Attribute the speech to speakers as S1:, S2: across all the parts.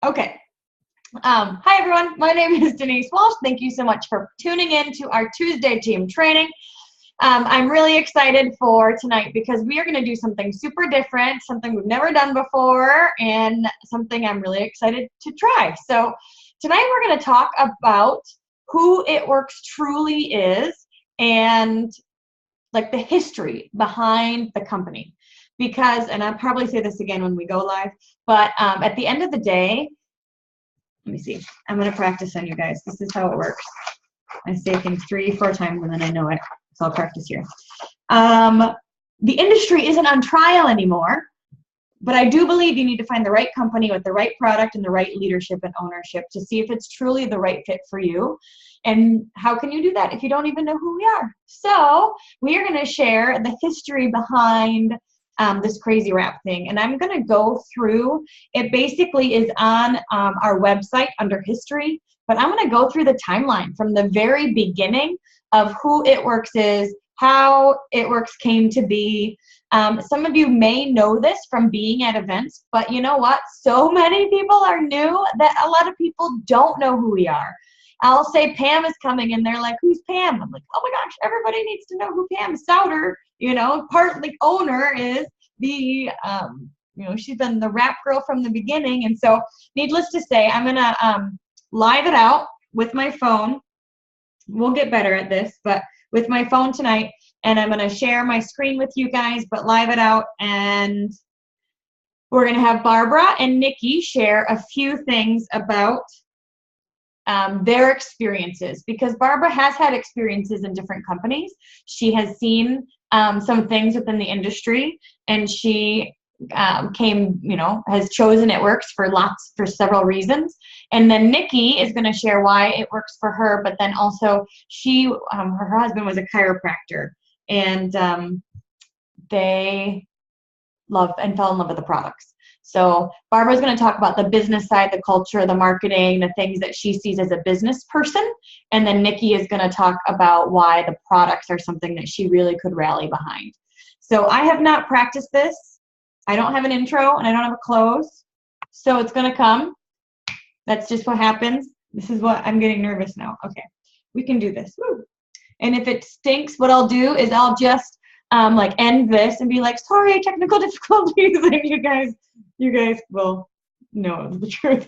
S1: Okay. Hi, everyone. My name is Denise Walsh. Thank you so much for tuning in to our Tuesday team training. I'm really excited for tonight because we are going to do something super different, something we've never done before, and something I'm really excited to try. So tonight we're going to talk about who It Works truly is and like the history behind the company. Because, and I'll probably say this again when we go live, but at the end of the day, let me see. I'm going to practice on you guys. This is how it works. I say things 3-4 times and then I know it. So I'll practice here. The industry isn't on trial anymore, but I do believe you need to find the right company with the right product and the right leadership and ownership to see if it's truly the right fit for you. And how can you do that if you don't even know who we are? So we are going to share the history behind this crazy wrap thing. And I'm going to go through, it basically is on our website under history, but I'm going to go through the timeline from the very beginning of who It Works is, how It Works came to be. Some of you may know this from being at events, but you know what? So many people are new that a lot of people don't know who we are. I'll say Pam is coming and they're like, who's Pam? I'm like, oh my gosh, everybody needs to know who Pam Souter, part like owner is the, she's been the wrap girl from the beginning. And so needless to say, I'm going to live it out with my phone. We'll get better at this, but with my phone tonight, and I'm going to share my screen with you guys, but live it out. And we're going to have Barbara and Nikki share a few things about their experiences, because Barbara has had experiences in different companies. She has seen some things within the industry, and she has chosen It Works for several reasons. And then Nikki is going to share why it works for her, but then also her husband was a chiropractor, and they love and fell in love with the products. So Barbara's going to talk about the business side, the culture, the marketing, the things that she sees as a business person. And then Nikki is going to talk about why the products are something that she really could rally behind. So I have not practiced this. I don't have an intro and I don't have a close. So it's going to come. That's just what happens. This is what I'm getting nervous now. Okay, we can do this. Woo. And if it stinks, what I'll do is I'll just end this and be like, sorry, technical difficulties, and you guys will know the truth.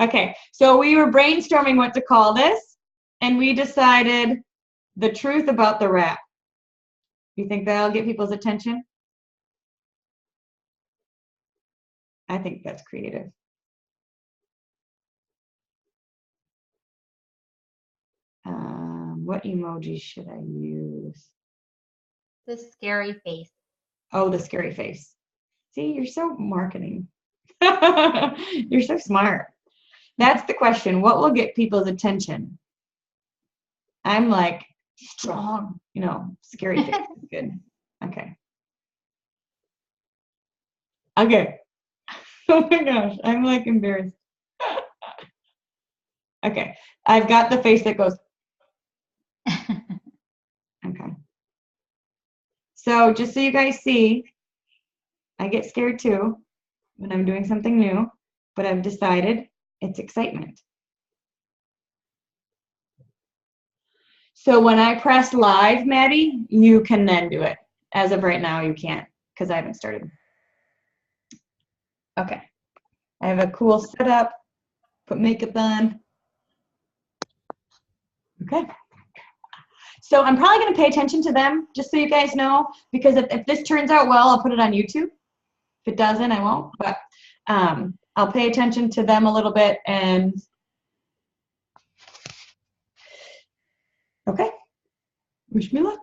S1: Okay, so we were brainstorming what to call this, and we decided the truth about the wrap. You think that'll get people's attention? I think that's creative. What emoji should I use?
S2: The scary face.
S1: Oh, the scary face. See, you're so marketing. You're so smart. That's the question. What will get people's attention? I'm like, strong, scary face is good. Okay. Okay. Oh my gosh, I'm like embarrassed. Okay, I've got the face that goes. Okay. So just so you guys see, I get scared too when I'm doing something new, but I've decided it's excitement. So when I press live, Maddie, you can then do it. As of right now, you can't because I haven't started. Okay. I have a cool setup, put makeup on. Okay. So I'm probably going to pay attention to them, just so you guys know, because if this turns out well, I'll put it on YouTube. If it doesn't, I won't. But I'll pay attention to them a little bit. And okay, wish me luck.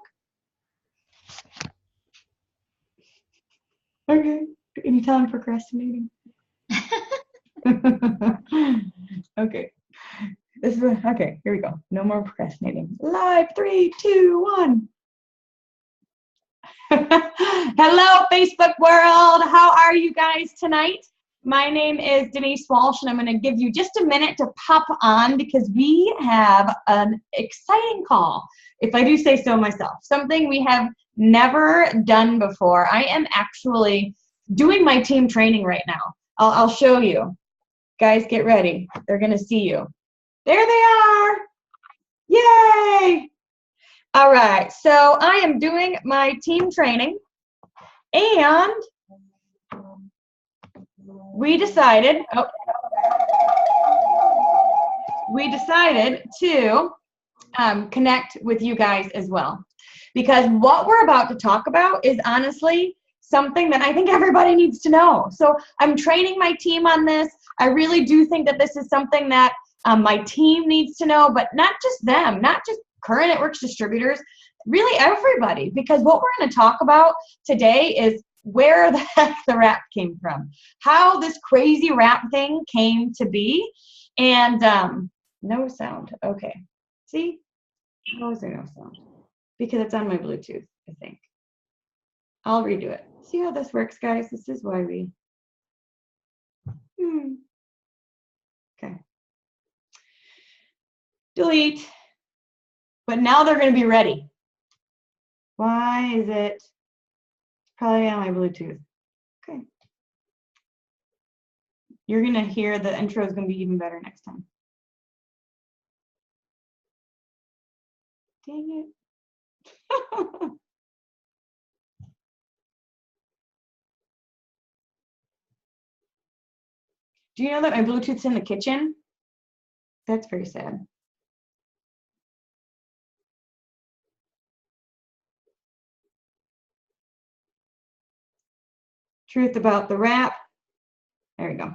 S1: Okay, anytime I'm procrastinating. Okay. Okay, here we go. No more procrastinating. Live, 3, 2, 1. Hello, Facebook world. How are you guys tonight? My name is Denise Walsh, and I'm going to give you just a minute to pop on because we have an exciting call, if I do say so myself. Something we have never done before. I am actually doing my team training right now. I'll show you. Guys, get ready. They're going to see you. There they are. Yay. All right. So I am doing my team training, and we decided to connect with you guys as well, because what we're about to talk about is honestly something that I think everybody needs to know. So I'm training my team on this. I really do think that this is something that my team needs to know, but not just them, not just Current It Works distributors, really everybody, because what we're going to talk about today is where the heck the wrap came from, how this crazy wrap thing came to be, and no sound. Okay. See? How is there no sound? Because it's on my Bluetooth, I think. I'll redo it. See how this works, guys? This is why we... Okay. Delete. But now they're going to be ready. Why is it probably on my Bluetooth? Okay. You're going to hear the intro is going to be even better next time. Dang it. Do you know that my Bluetooth's in the kitchen? That's very sad. Truth about the wrap. There we go.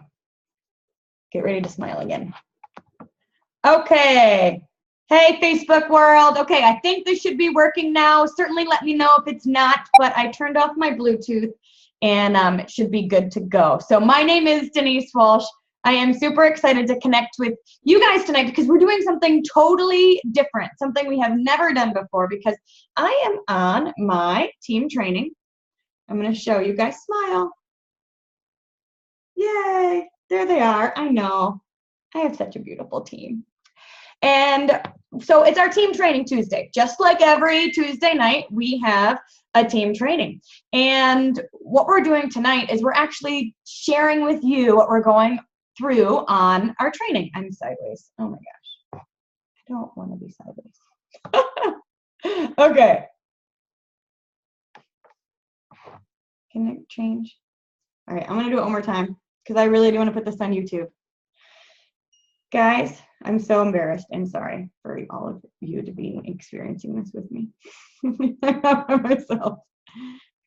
S1: Get ready to smile again. Okay. Hey, Facebook world. Okay, I think this should be working now. Certainly let me know if it's not, but I turned off my Bluetooth and it should be good to go. So my name is Denise Walsh. I am super excited to connect with you guys tonight because we're doing something totally different, something we have never done before, because I am on my team training. I'm going to show you guys. Smile. Yay. There they are. I know. I have such a beautiful team. And so it's our Team Training Tuesday. Just like every Tuesday night, we have a team training. And what we're doing tonight is we're actually sharing with you what we're going through on our training. I'm sideways. Oh my gosh. I don't want to be sideways. Okay. Can it change? All right, I'm going to do it one more time because I really do want to put this on YouTube. Guys, I'm so embarrassed and sorry for all of you to be experiencing this with me. Myself.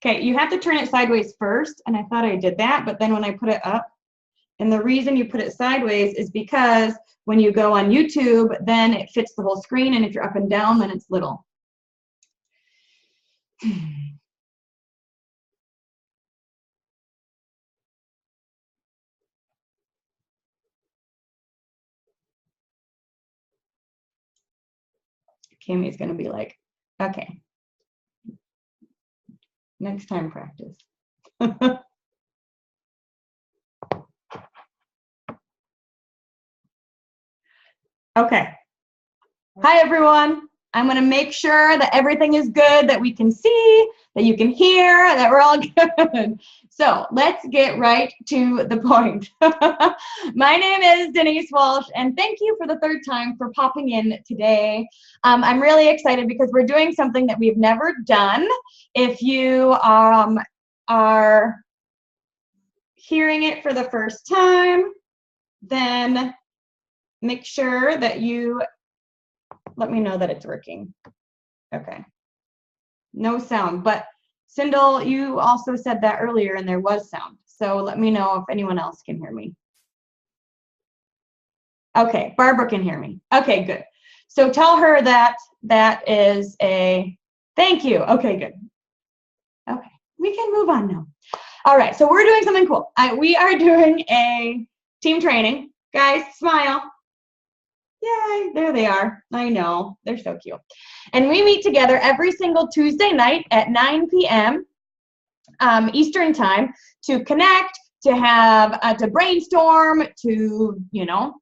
S1: Okay, you have to turn it sideways first, and I thought I did that, but then when I put it up, and the reason you put it sideways is because when you go on YouTube, then it fits the whole screen, and if you're up and down, then it's little. Kimmy's gonna be like, okay, next time practice. Okay. Hi, everyone. I'm going to make sure that everything is good, that we can see, that you can hear, that we're all good. So let's get right to the point. My name is Denise Walsh, and thank you for the third time for popping in today. I'm really excited because we're doing something that we've never done. If you are hearing it for the first time, then make sure that you let me know that it's working. Okay. No sound, but Sindel, you also said that earlier and there was sound. So let me know if anyone else can hear me. Okay, Barbara can hear me. Okay, good. So tell her that that is a, thank you. Okay, good. Okay, we can move on now. All right, so we're doing something cool. We are doing a team training. Guys, smile. Yay, there they are. I know, they're so cute. And we meet together every single Tuesday night at 9 p.m. Eastern time to connect, to have, to brainstorm, to, you know,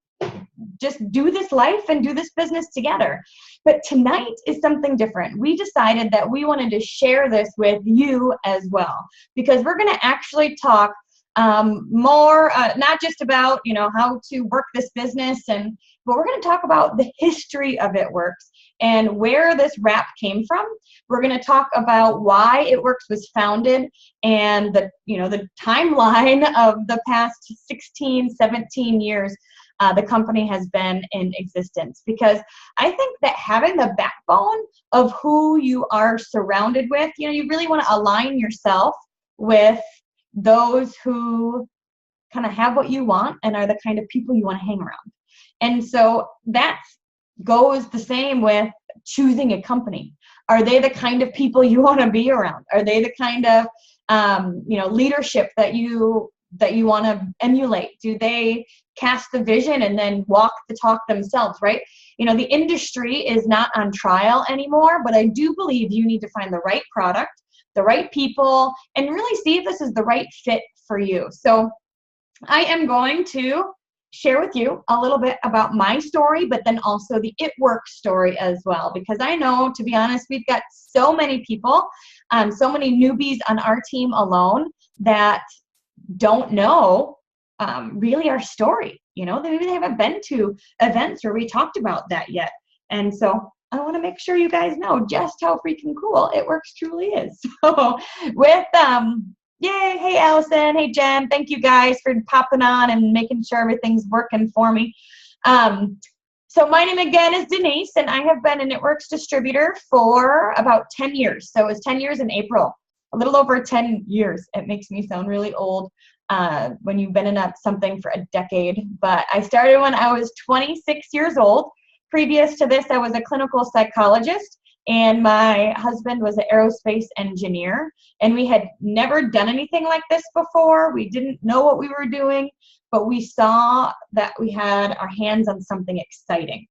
S1: just do this life and do this business together. But tonight is something different. We decided that we wanted to share this with you as well, because we're going to actually talk more, not just about, how to work this business, but we're going to talk about the history of It Works and where this wrap came from. We're going to talk about why It Works was founded and the timeline of the past 16, 17 years the company has been in existence. Because I think that having the backbone of who you are surrounded with, you really want to align yourself with those who kind of have what you want and are the kind of people you want to hang around. And so that goes the same with choosing a company. Are they the kind of people you want to be around? Are they the kind of leadership that you want to emulate? Do they cast the vision and then walk the talk themselves, right? The industry is not on trial anymore, but I do believe you need to find the right product, the right people, and really see if this is the right fit for you. So I am going to share with you a little bit about my story, but then also the It Works story as well, because I know, to be honest, we've got so many people, so many newbies on our team alone that don't know really our story. Maybe they haven't been to events where we talked about that yet. And so I want to make sure you guys know just how freaking cool It Works truly is. So with yay, hey Allison, hey Jen, thank you guys for popping on and making sure everything's working for me. So my name again is Denise, and I have been an It Works distributor for about 10 years. So it was 10 years in April, a little over 10 years. It makes me sound really old when you've been in something for a decade. But I started when I was 26 years old. Previous to this, I was a clinical psychologist, and my husband was an aerospace engineer, and we had never done anything like this before. We didn't know what we were doing, but we saw that we had our hands on something exciting.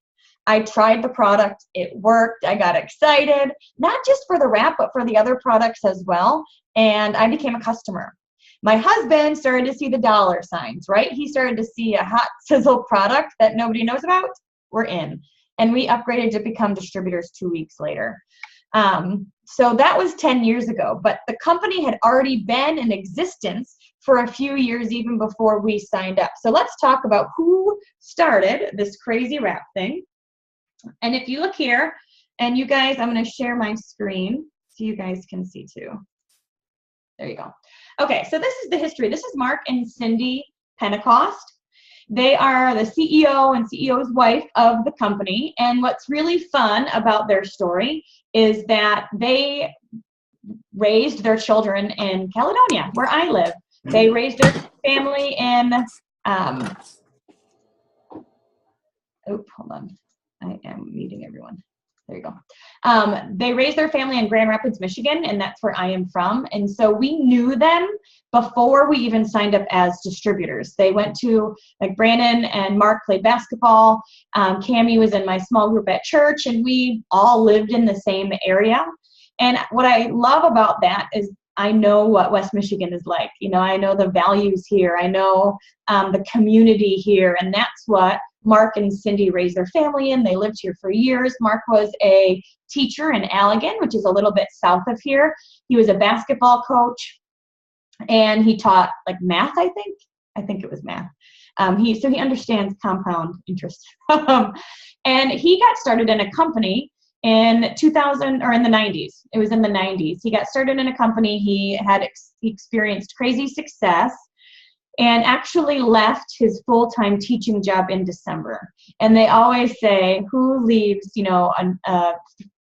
S1: I tried the product, it worked, I got excited, not just for the wrap, but for the other products as well, and I became a customer. My husband started to see the dollar signs, right? He started to see a hot sizzle product that nobody knows about. We're in. And we upgraded to become distributors 2 weeks later. So that was 10 years ago, but the company had already been in existence for a few years even before we signed up. So let's talk about who started this crazy wrap thing. And if you look here, and you guys, I'm going to share my screen so you guys can see too. There you go. Okay, so this is the history. This is Mark and Cindy Pentecost. They are the CEO and CEO's wife of the company. And what's really fun about their story is that they raised their children in Caledonia, where I live. They raised their family in, hold on. I am meeting everyone. There you go. They raised their family in Grand Rapids, Michigan, and that's where I am from. And so we knew them before we even signed up as distributors. They went to, like, Brandon and Mark played basketball. Cammie was in my small group at church, and we all lived in the same area. And what I love about that is I know what West Michigan is like. I know the values here. I know the community here, and that's what Mark and Cindy raised their family in. They lived here for years. Mark was a teacher in Allegan, which is a little bit south of here. He was a basketball coach, and he taught like math, I think it was math. So he understands compound interest. And he got started in a company in 2000, or in the 90s. It was in the 90s. He got started in a company. He had experienced crazy success, and actually left his full-time teaching job in December. And they always say, who leaves, a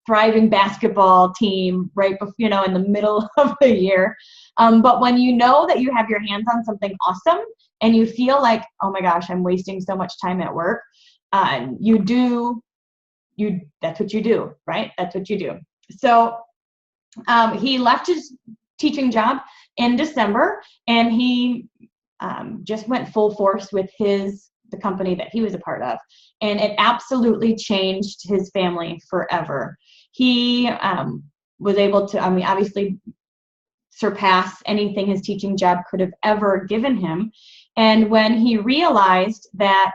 S1: thriving basketball team right before, in the middle of the year? But when you know that you have your hands on something awesome and you feel like, oh my gosh, I'm wasting so much time at work, that's what you do, right? That's what you do. So he left his teaching job in December, and he just went full force with the company that he was a part of. And it absolutely changed his family forever. He was able to, obviously surpass anything his teaching job could have ever given him. And when he realized that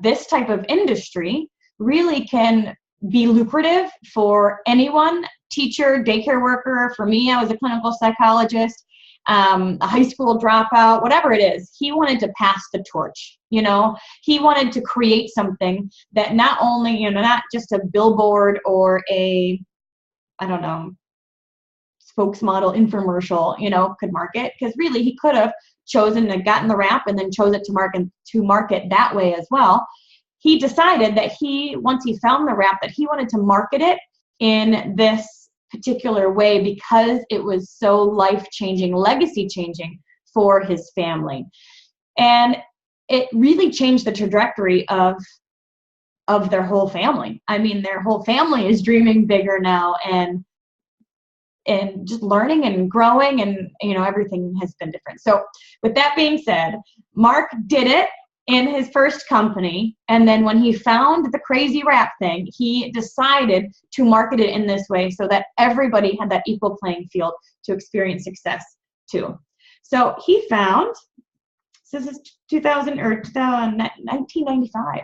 S1: this type of industry really can be lucrative for anyone, teacher, daycare worker. For me, I was a clinical psychologist. a high school dropout, whatever it is. He wanted to pass the torch, you know. He wanted to create something that not only, you know, not just a billboard or a, I don't know, spokesmodel infomercial, you know, could market, because really he could have chosen and gotten the wrap and then chose it to market that way as well. He decided that once he found the wrap, that he wanted to market it in this particular way because it was so life-changing, legacy-changing for his family. And it really changed the trajectory of their whole family. I mean, their whole family is dreaming bigger now, and just learning and growing, and, you know, everything has been different. So with that being said, Mark did it in his first company, and then when he found the crazy wrap thing, he decided to market it in this way so that everybody had that equal playing field to experience success too. So he found, so this is 1995.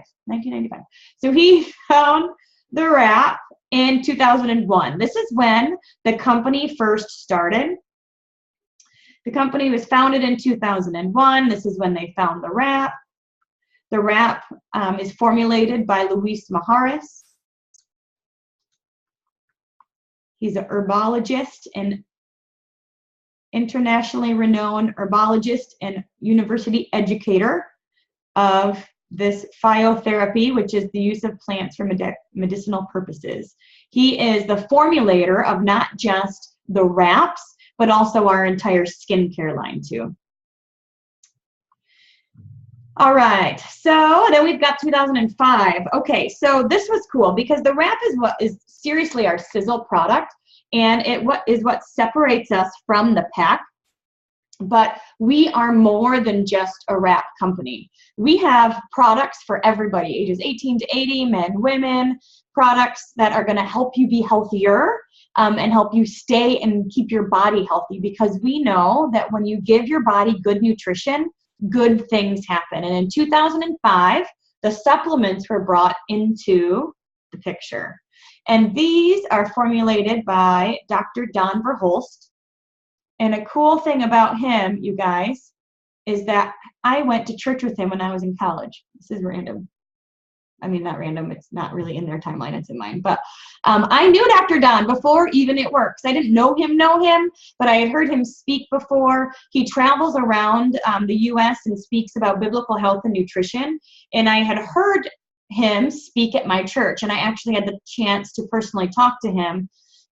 S1: So he found the wrap in 2001. This is when the company first started. The company was founded in 2001. This is when they found the wrap. The wrap is formulated by Luis Maharis. He's an herbologist and internationally renowned herbologist and university educator of this phytotherapy, which is the use of plants for medicinal purposes. He is the formulator of not just the wraps, but also our entire skincare line too. All right, so then we've got 2005. Okay, so this was cool because the wrap is what is seriously our sizzle product, and it is what separates us from the pack. But we are more than just a wrap company. We have products for everybody, ages 18 to 80, men, women, products that are gonna help you be healthier and help you stay and keep your body healthy, because we know that when you give your body good nutrition, good things happen. And in 2005, the supplements were brought into the picture. And these are formulated by Dr. Don Verhulst. And a cool thing about him, you guys, is that I went to church with him when I was in college. This is random. I mean, not random. It's not really in their timeline. It's in mine. But I knew Dr. Don before even It Works. I didn't know him, but I had heard him speak before. He travels around the U.S. and speaks about biblical health and nutrition. And I had heard him speak at my church. And I actually had the chance to personally talk to him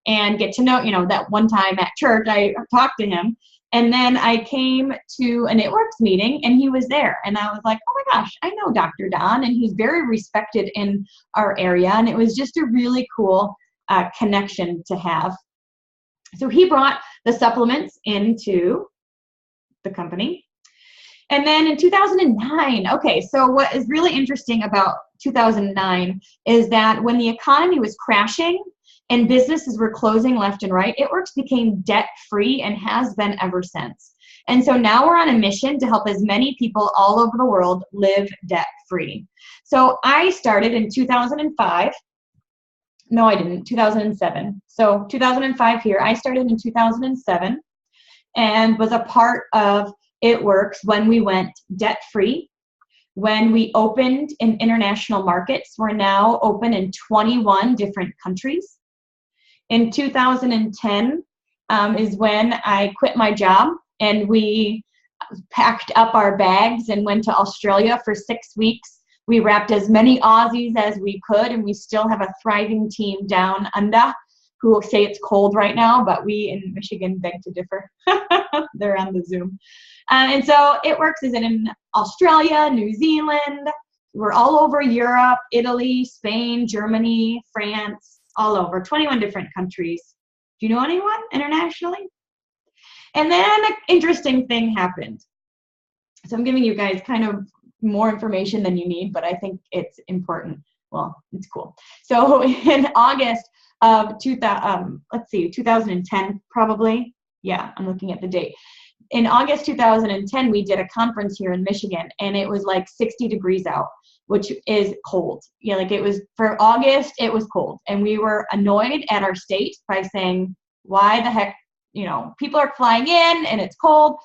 S1: and get to know, you know, that one time at church, I talked to him. And then I came to an It Works meeting and he was there. And I was like, oh my gosh, I know Dr. Don, and he's very respected in our area. And it was just a really cool connection to have. So he brought the supplements into the company. And then in 2009, okay, so what is really interesting about 2009 is that when the economy was crashing and businesses were closing left and right, It Works became debt-free and has been ever since. And so now we're on a mission to help as many people all over the world live debt-free. So I started in 2005. No, I didn't, 2007. So 2005 here, I started in 2007 and was a part of It Works when we went debt-free. When we opened in international markets, we're now open in 21 different countries. In 2010 is when I quit my job and we packed up our bags and went to Australia for 6 weeks. We wrapped as many Aussies as we could, and we still have a thriving team down under who will say it's cold right now, but we in Michigan beg to differ. They're on the Zoom. And so It Works is in Australia, New Zealand. We're all over Europe, Italy, Spain, Germany, France, all over, 21 different countries. Do you know anyone internationally? And then an interesting thing happened. So I'm giving you guys kind of more information than you need, but I think it's important. Well, it's cool. So in August of 2010 probably. Yeah, I'm looking at the date. In August 2010, we did a conference here in Michigan, and it was like 60 degrees out, which is cold. Yeah, like it was for August, it was cold. And we were annoyed at our state by saying, why the heck people are flying in and it's cold.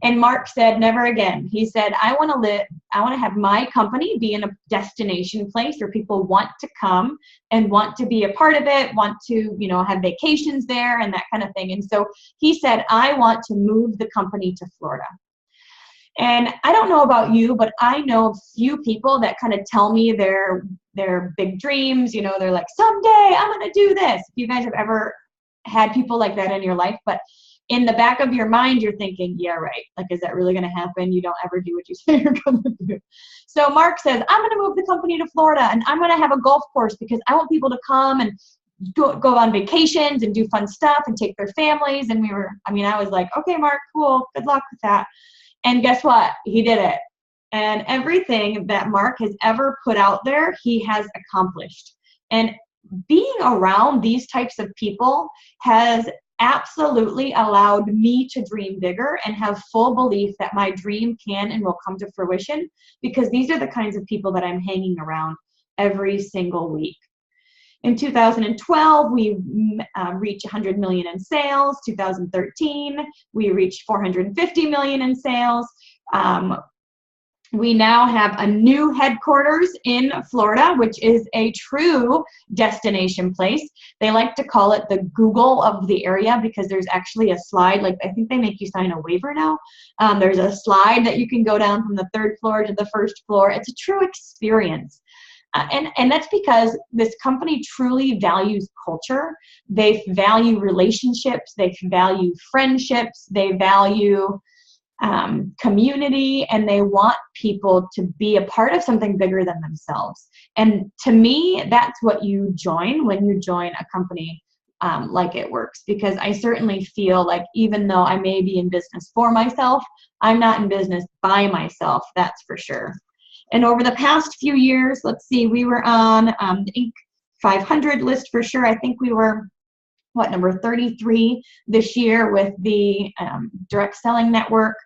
S1: And Mark said, never again. He said, I want to have my company be in a destination place where people want to come and want to be a part of it, want to, have vacations there and that kind of thing. And so he said, I want to move the company to Florida. And I don't know about you, but I know a few people that kind of tell me their big dreams. They're like, someday I'm going to do this. If you guys have ever had people like that in your life, but in the back of your mind, you're thinking, yeah, right. Like, is that really going to happen? You don't ever do what you say you're going to do. So Mark says, I'm going to move the company to Florida and I'm going to have a golf course because I want people to come and go on vacations and do fun stuff and take their families. And I was like, okay, Mark, cool. Good luck with that. And guess what? He did it. And everything that Mark has ever put out there, he has accomplished. And being around these types of people has absolutely allowed me to dream bigger and have full belief that my dream can and will come to fruition, because these are the kinds of people that I'm hanging around every single week. In 2012, we reached 100 million in sales. 2013, we reached 450 million in sales. We now have a new headquarters in Florida, which is a true destination place. They like to call it the Google of the area because there's actually a slide. Like, I think they make you sign a waiver now. There's a slide that you can go down from the 3rd floor to the 1st floor. It's a true experience. And that's because this company truly values culture. They value relationships. They value friendships. They value community, and they want people to be a part of something bigger than themselves. And to me, that's what you join when you join a company like It Works, because I certainly feel like even though I may be in business for myself, I'm not in business by myself, that's for sure. And over the past few years, let's see, we were on the Inc. 500 list for sure. I think we were, number 33 this year with the Direct Selling Network.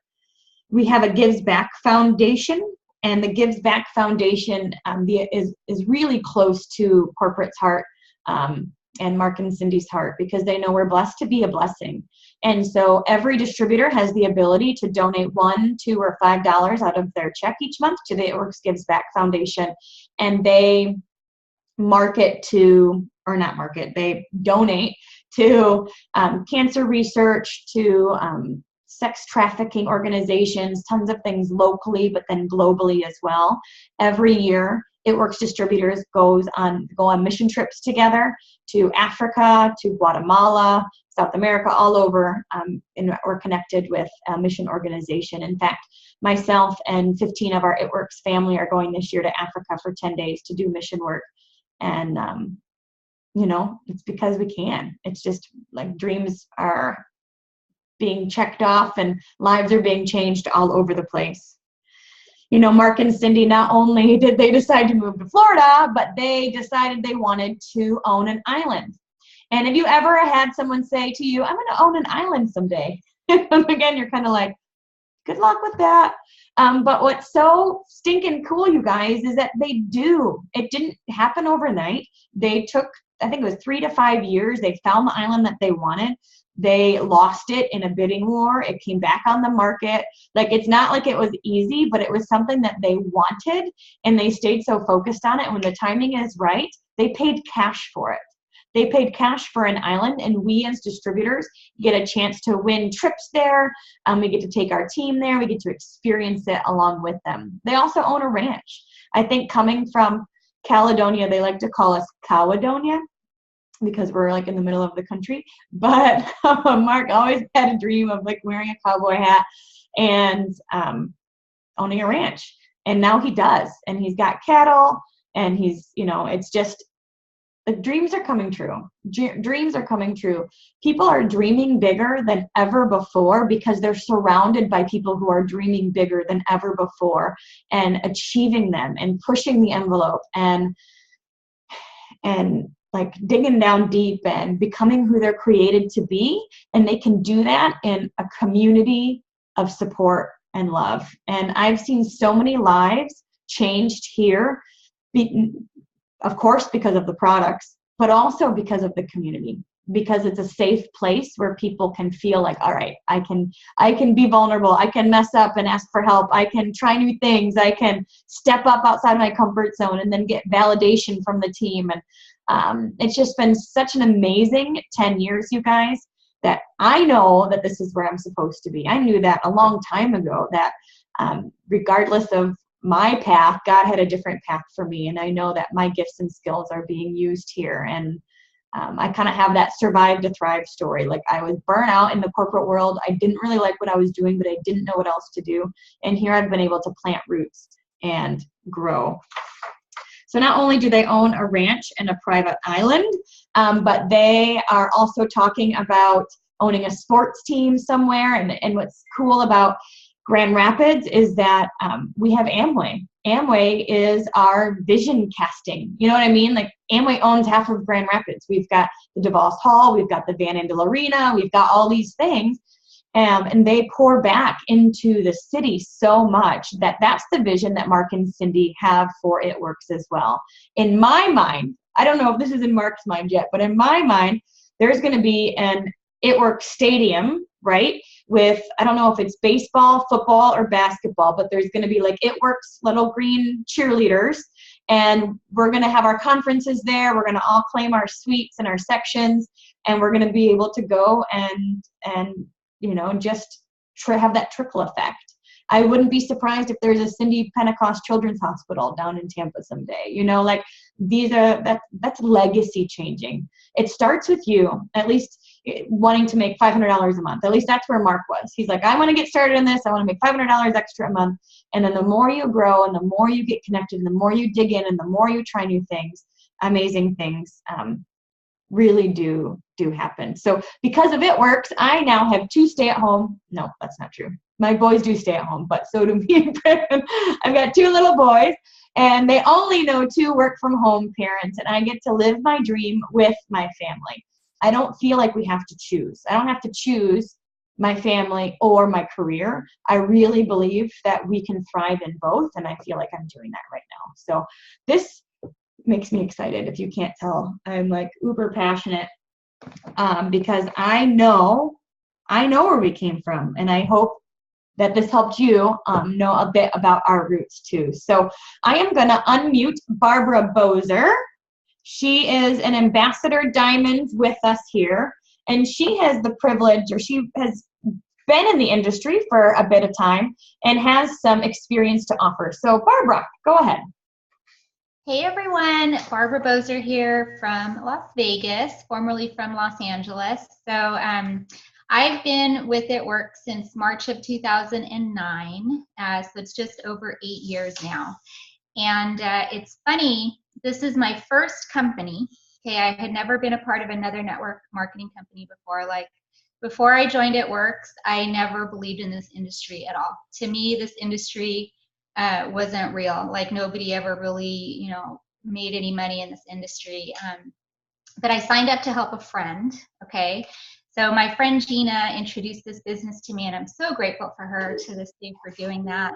S1: We have a Gives Back Foundation, and the Gives Back Foundation is really close to corporate's heart and Mark and Cindy's heart, because they know we're blessed to be a blessing. And so every distributor has the ability to donate $1, $2, or $5 out of their check each month to the It Works Gives Back Foundation, and they they donate to cancer research, to sex trafficking organizations, tons of things locally, but then globally as well. Every year, It Works distributors go on mission trips together to Africa, to Guatemala, South America, all over, and we're connected with a mission organization. In fact, myself and 15 of our It Works family are going this year to Africa for 10 days to do mission work. And, it's because we can. It's just like dreams are being checked off and lives are being changed all over the place. Mark and Cindy, not only did they decide to move to Florida, but they decided they wanted to own an island. And have you ever had someone say to you, I'm going to own an island someday? Again, you're kind of like, good luck with that. But what's so stinking cool, you guys, is that they do. It didn't happen overnight. They took, I think it was 3 to 5 years. They found the island that they wanted. They lost it in a bidding war. It came back on the market. Like, it's not like it was easy, but it was something that they wanted, and they stayed so focused on it. And when the timing is right, they paid cash for it. They paid cash for an island, and we as distributors get a chance to win trips there. We get to take our team there. We get to experience it along with them. They also own a ranch. I think coming from Caledonia, they like to call us Cowadonia, because we're like in the middle of the country. But Mark always had a dream of like wearing a cowboy hat and owning a ranch. And now he does. And he's got cattle, and he's, it's just, the dreams are coming true. Dreams are coming true. People are dreaming bigger than ever before because they're surrounded by people who are dreaming bigger than ever before and achieving them and pushing the envelope and like digging down deep and becoming who they're created to be. And they can do that in a community of support and love. And I've seen so many lives changed here, of course, because of the products, but also because of the community. because it's a safe place where people can feel like, all right, I can be vulnerable. I can mess up and ask for help. I can try new things. I can step up outside my comfort zone and then get validation from the team. And it's just been such an amazing 10 years, you guys, that I know that this is where I'm supposed to be. I knew that a long time ago, that regardless of my path, God had a different path for me. And I know that my gifts and skills are being used here. And I kind of have that survive to thrive story. Like, I was burnt out in the corporate world. I didn't really like what I was doing, but I didn't know what else to do. And here I've been able to plant roots and grow. So not only do they own a ranch and a private island, but they are also talking about owning a sports team somewhere. And what's cool about Grand Rapids is that we have Amway. Amway is our vision casting. You know what I mean? Like, Amway owns half of Grand Rapids. We've got the DeVos Hall, we've got the Van Andel Arena, we've got all these things. And they pour back into the city so much that that's the vision that Mark and Cindy have for It Works as well. In my mind, I don't know if this is in Mark's mind yet, but in my mind, there's going to be an It Works stadium, right? With, I don't know if it's baseball, football, or basketball, but there's going to be like It Works little green cheerleaders. And we're going to have our conferences there. We're going to all claim our suites and our sections. And we're going to be able to go and you know, just have that trickle effect. I wouldn't be surprised if there's a Cindy Pentecost Children's Hospital down in Tampa someday. You know, like, that's legacy changing. It starts with you, at least wanting to make $500 a month. At least that's where Mark was. He's like, I want to get started in this. I want to make $500 extra a month. And then the more you grow and the more you get connected and the more you dig in and the more you try new things, amazing things really do happen. So because of It Works, I now have 2 stay-at-home. No, that's not true. My boys do stay at home, but so do me and Brandon. I've got 2 little boys, and they only know 2 work-from-home parents, and I get to live my dream with my family. I don't feel like we have to choose. I don't have to choose my family or my career. I really believe that we can thrive in both, and I feel like I'm doing that right now. So this makes me excited. If you can't tell, I'm like uber passionate because I know where we came from, and I hope that this helped you know a bit about our roots too. So I am going to unmute Barbara Bozer. She is an Ambassador Diamond with us here, and she has the privilege, or she has been in the industry for a bit of time and has some experience to offer. So Barbara, go ahead.
S2: Hey everyone, Barbara Bozer here from Las Vegas, formerly from Los Angeles. So I've been with It Works since March of 2009, so it's just over 8 years now. And it's funny, this is my first company. Okay, I had never been a part of another network marketing company before. Like, before I joined It Works, I never believed in this industry at all. To me, this industry wasn't real. Like, nobody ever really, you know, made any money in this industry. But I signed up to help a friend, okay? So my friend Gina introduced this business to me, and I'm so grateful for her to this day for doing that.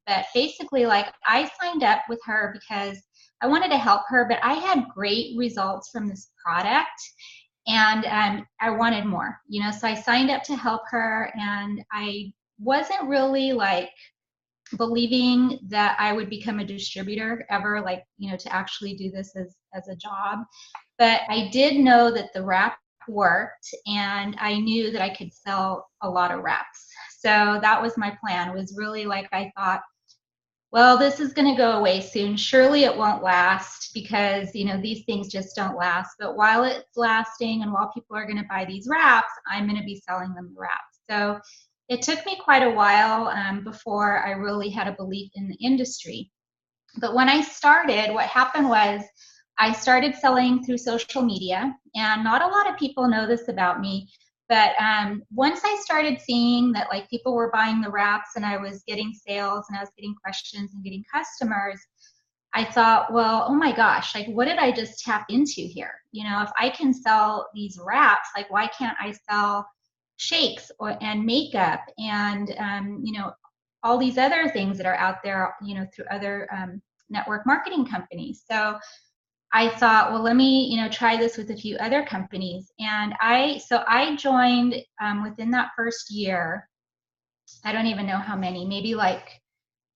S2: But basically, like, I signed up with her because I wanted to help her, but I had great results from this product, and I wanted more, you know, so I signed up to help her, and I wasn't really like believing that I would become a distributor ever, like, you know, to actually do this as a job. But I did know that the wrap worked, and I knew that I could sell a lot of wraps. So that was my plan, was really like, I thought, well, this is going to go away soon. Surely it won't last, because, you know, these things just don't last. But while it's lasting and while people are going to buy these wraps, I'm going to be selling them the wraps. So it took me quite a while before I really had a belief in the industry. But when I started, what happened was I started selling through social media, and not a lot of people know this about me. But once I started seeing that, like, people were buying the wraps and I was getting sales and I was getting questions and getting customers, I thought, well, oh my gosh, like, what did I just tap into here? You know, if I can sell these wraps, like, why can't I sell shakes and makeup and, you know, all these other things that are out there, you know, through other network marketing companies? So I thought, well, let me, try this with a few other companies. And I joined within that first year. I don't even know how many, maybe like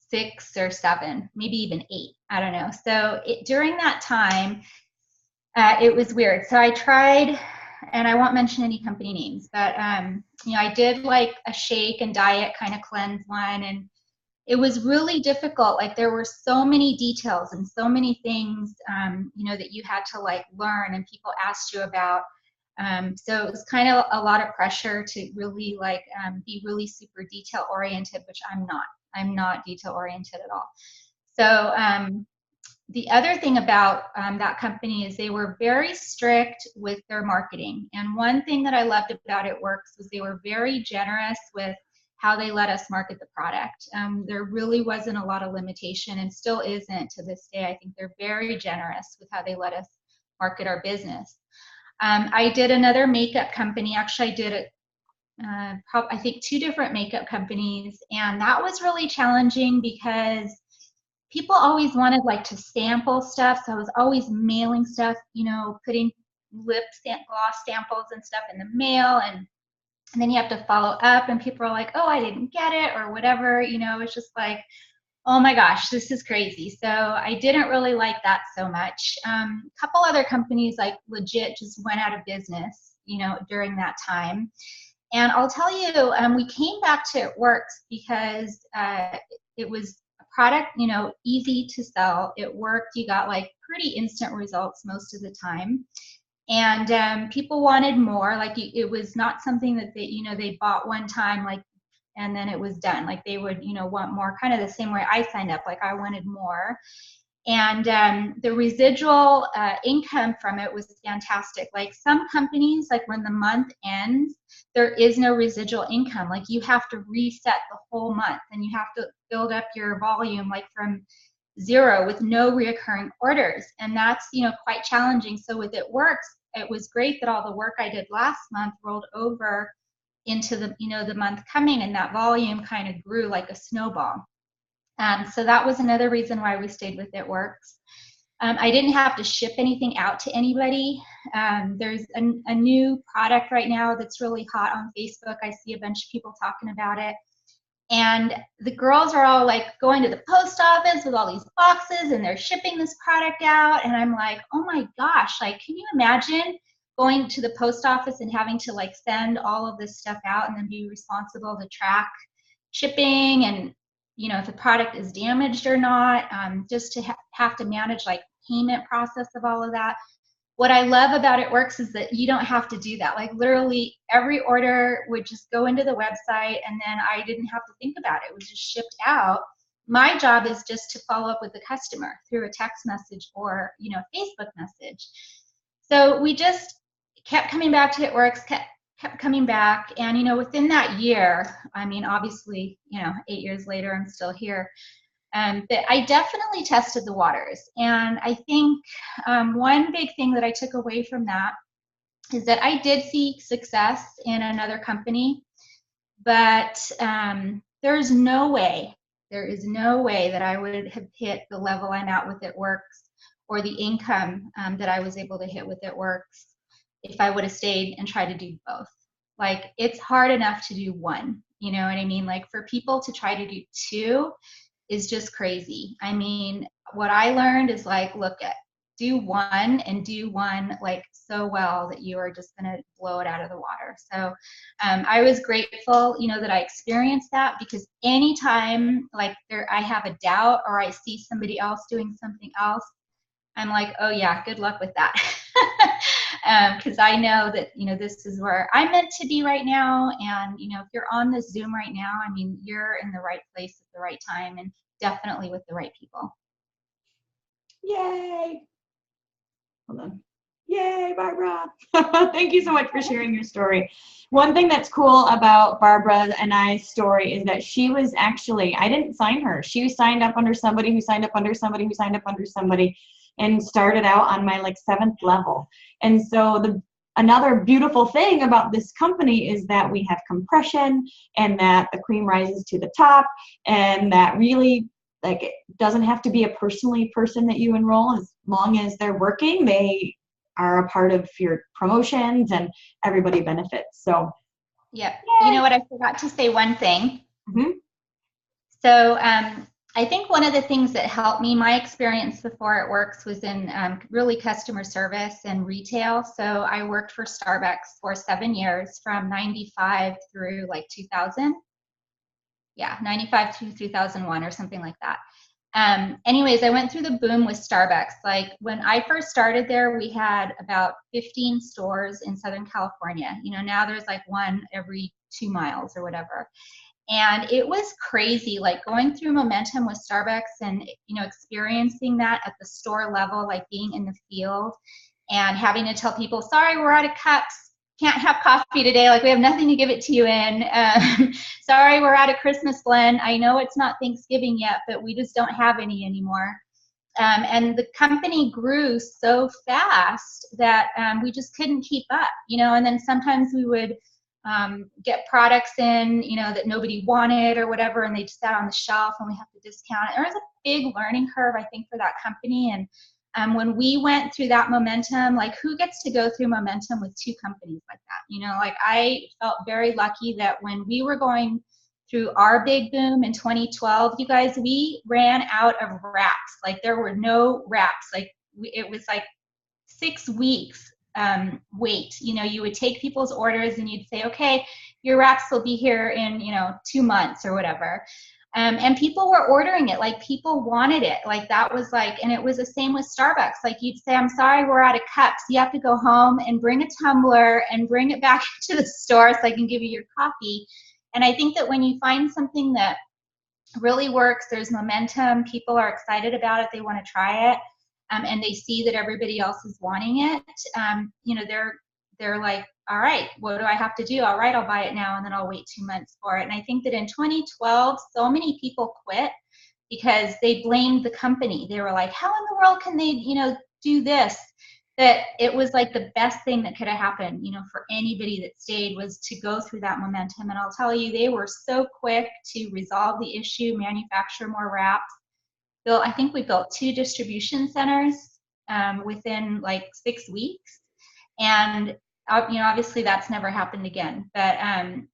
S2: 6 or 7, maybe even 8. I don't know. So during that time, it was weird. So I tried, and I won't mention any company names, but I did like a shake and diet kind of cleanse one, and it was really difficult. Like there were so many details and so many things, that you had to like learn and people asked you about. So it was kind of a lot of pressure to really like be really super detail oriented, which I'm not. I'm not detail oriented at all. So the other thing about that company is they were very strict with their marketing. And one thing that I loved about It Works was they were very generous with how they let us market the product. There really wasn't a lot of limitation, and still isn't to this day. I think they're very generous with how they let us market our business. I did another makeup company. Actually, I did it. I think 2 different makeup companies, and that was really challenging because people always wanted like to sample stuff. So I was always mailing stuff, putting lip gloss samples and stuff in the mail, and then you have to follow up, and people are like, oh, I didn't get it or whatever. It's just like, oh my gosh, this is crazy. So I didn't really like that so much. A couple other companies like legit just went out of business, during that time. And I'll tell you, we came back to It Works because it was a product, easy to sell. It worked. You got like pretty instant results most of the time. And people wanted more. Like it was not something that they bought one time, like, and then it was done. Like they would, want more, kind of the same way I signed up. Like I wanted more. And the residual income from it was fantastic. Like some companies, like when the month ends, there is no residual income. Like you have to reset the whole month, and you have to build up your volume like from 0 with no reoccurring orders. And that's, quite challenging. So with It Works, it was great that all the work I did last month rolled over into the, the month coming, and that volume kind of grew like a snowball. So that was another reason why we stayed with It Works. I didn't have to ship anything out to anybody. There's a new product right now that's really hot on Facebook. I see a bunch of people talking about it. And the girls are all like going to the post office with all these boxes, and they're shipping this product out. And I'm like, oh my gosh, like, can you imagine going to the post office and having to like send all of this stuff out and then be responsible to track shipping and, if the product is damaged or not, just to have to manage like payment process of all of that. What I love about It Works is that you don't have to do that. Like literally every order would just go into the website, and then I didn't have to think about it. It was just shipped out. My job is just to follow up with the customer through a text message or, Facebook message. So we just kept coming back to It Works, kept coming back. And, within that year, I mean, obviously, 8 years later, I'm still here. But I definitely tested the waters. And I think one big thing that I took away from that is that I did see success in another company, but there is no way that I would have hit the level I'm at with It Works, or the income that I was able to hit with It Works, if I would have stayed and tried to do both. Like it's hard enough to do one, you know what I mean? Like for people to try to do 2 is just crazy. I mean, what I learned is like, do one, and do one like so well that you are just going to blow it out of the water. So I was grateful, that I experienced that, because anytime like I have a doubt or I see somebody else doing something else, I'm like, oh yeah, good luck with that. Because I know that, this is where I'm meant to be right now. And, if you're on this Zoom right now, I mean, you're in the right place at the right time, and definitely with the right people.
S1: Yay. Hold on. Yay, Barbara. Thank you so much for sharing your story. One thing that's cool about Barbara and I's story is that she was actually, I didn't sign her. She signed up under somebody who signed up under somebody who signed up under somebody, and started out on my like 7th level. And so another beautiful thing about this company is that we have compression, and that the cream rises to the top, and that really like, it doesn't have to be a person that you enroll. As long as they're working, they are a part of your promotions and everybody benefits. So,
S2: yeah.
S1: yay.
S2: You know what? I forgot to say one thing.
S1: Mhm.
S2: So I think one of the things that helped me, my experience before it works was in really customer service and retail. So I worked for Starbucks for 7 years from 95 through like 2000. Yeah, 95 to 2001 or something like that. Anyways, I went through the boom with Starbucks. Like when I first started there, we had about 15 stores in Southern California. You know, now there's like one every 2 miles or whatever. And it was crazy, like going through momentum with Starbucks and, you know, experiencing that at the store level, like being in the field and having to tell people, sorry, we're out of cups, can't have coffee today, like we have nothing to give it to you in. Sorry, we're out of Christmas blend. I know it's not Thanksgiving yet, but we just don't have any anymore. And the company grew so fast that we just couldn't keep up, you know, and then sometimes we would get products in, you know, that nobody wanted or whatever, and they just sat on the shelf and we have to discount it. There was a big learning curve, I think, for that company. And when we went through that momentum, like who gets to go through momentum with 2 companies like that? You know, like I felt very lucky that when we were going through our big boom in 2012, you guys, we ran out of wraps. Like there were no wraps. Like it was like 6 weeks wait. You know, you would take people's orders and you'd say, okay, your wraps will be here in, you know, 2 months or whatever. And people were ordering it, like people wanted it. Like that was like, and it was the same with Starbucks. Like you'd say, I'm sorry, we're out of cups. You have to go home and bring a tumbler and bring it back to the store so I can give you your coffee. And I think that when you find something that really works, there's momentum, people are excited about it, they want to try it, and they see that everybody else is wanting it, you know, they're like, all right, what do I have to do? All right, I'll buy it now, and then I'll wait 2 months for it. And I think that in 2012, so many people quit because they blamed the company. They were like, how in the world can they, you know, do this? That it was like the best thing that could have happened, you know, for anybody that stayed, was to go through that momentum. And I'll tell you, they were so quick to resolve the issue, manufacture more wraps. I think we built 2 distribution centers within like 6 weeks. And, you know, obviously that's never happened again, but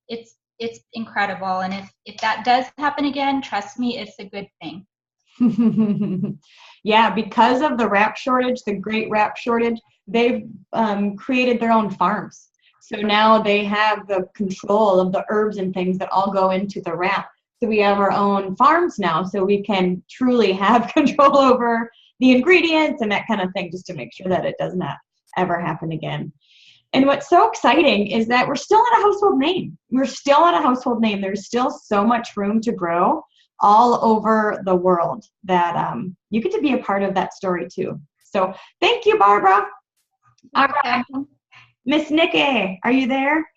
S2: it's incredible. And if that does happen again, trust me, it's a good thing.
S1: Yeah, because of the wrap shortage, the great wrap shortage, they've created their own farms. So now they have the control of the herbs and things that all go into the wrap. So we have our own farms now, so we can truly have control over the ingredients and that kind of thing, just to make sure that it does not ever happen again. And what's so exciting is that we're still at a household name. We're still at a household name. There's still so much room to grow all over the world that you get to be a part of that story too. So thank you, Barbara. All right. Miss Nikki, are you there?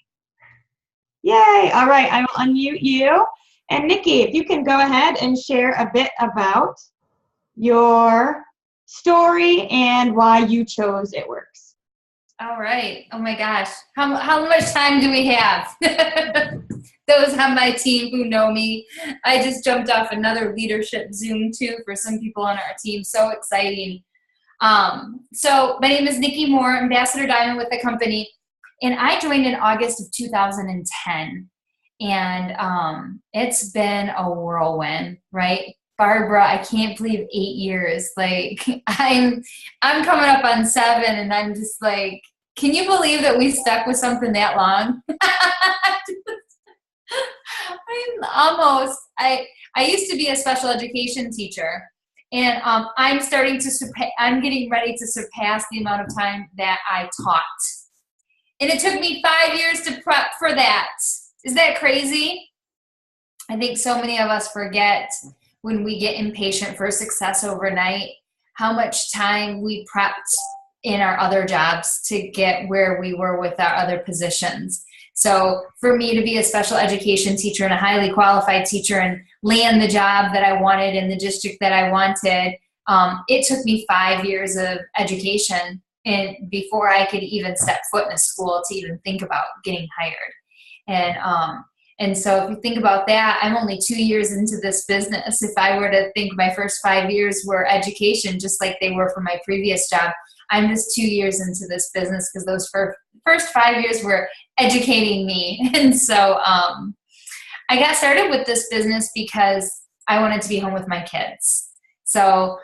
S1: Yay. All right, I will unmute you. And Nikki, if you can go ahead and share a bit about your story and why you chose It Works.
S3: All right. Oh my gosh. How much time do we have? Those on my team who know me, I just jumped off another leadership Zoom too for some people on our team. So exciting. So my name is Nikki Moore, Ambassador Diamond with the company, and I joined in August of 2010. And it's been a whirlwind, right? Barbara, I can't believe 8 years. Like I'm coming up on 7, and I'm just like, can you believe that we stuck with something that long? I used to be a special education teacher, and I'm getting ready to surpass the amount of time that I taught. And it took me 5 years to prep for that. Is that crazy? I think so many of us forget when we get impatient for success overnight, how much time we prepped in our other jobs to get where we were with our other positions. So for me to be a special education teacher and a highly qualified teacher and land the job that I wanted in the district that I wanted, it took me 5 years of education and before I could even step foot in a school to even think about getting hired. And And so if you think about that, I'm only 2 years into this business. If I were to think my first 5 years were education, just like they were for my previous job, I'm just 2 years into this business because those first 5 years were educating me. And so I got started with this business because I wanted to be home with my kids. So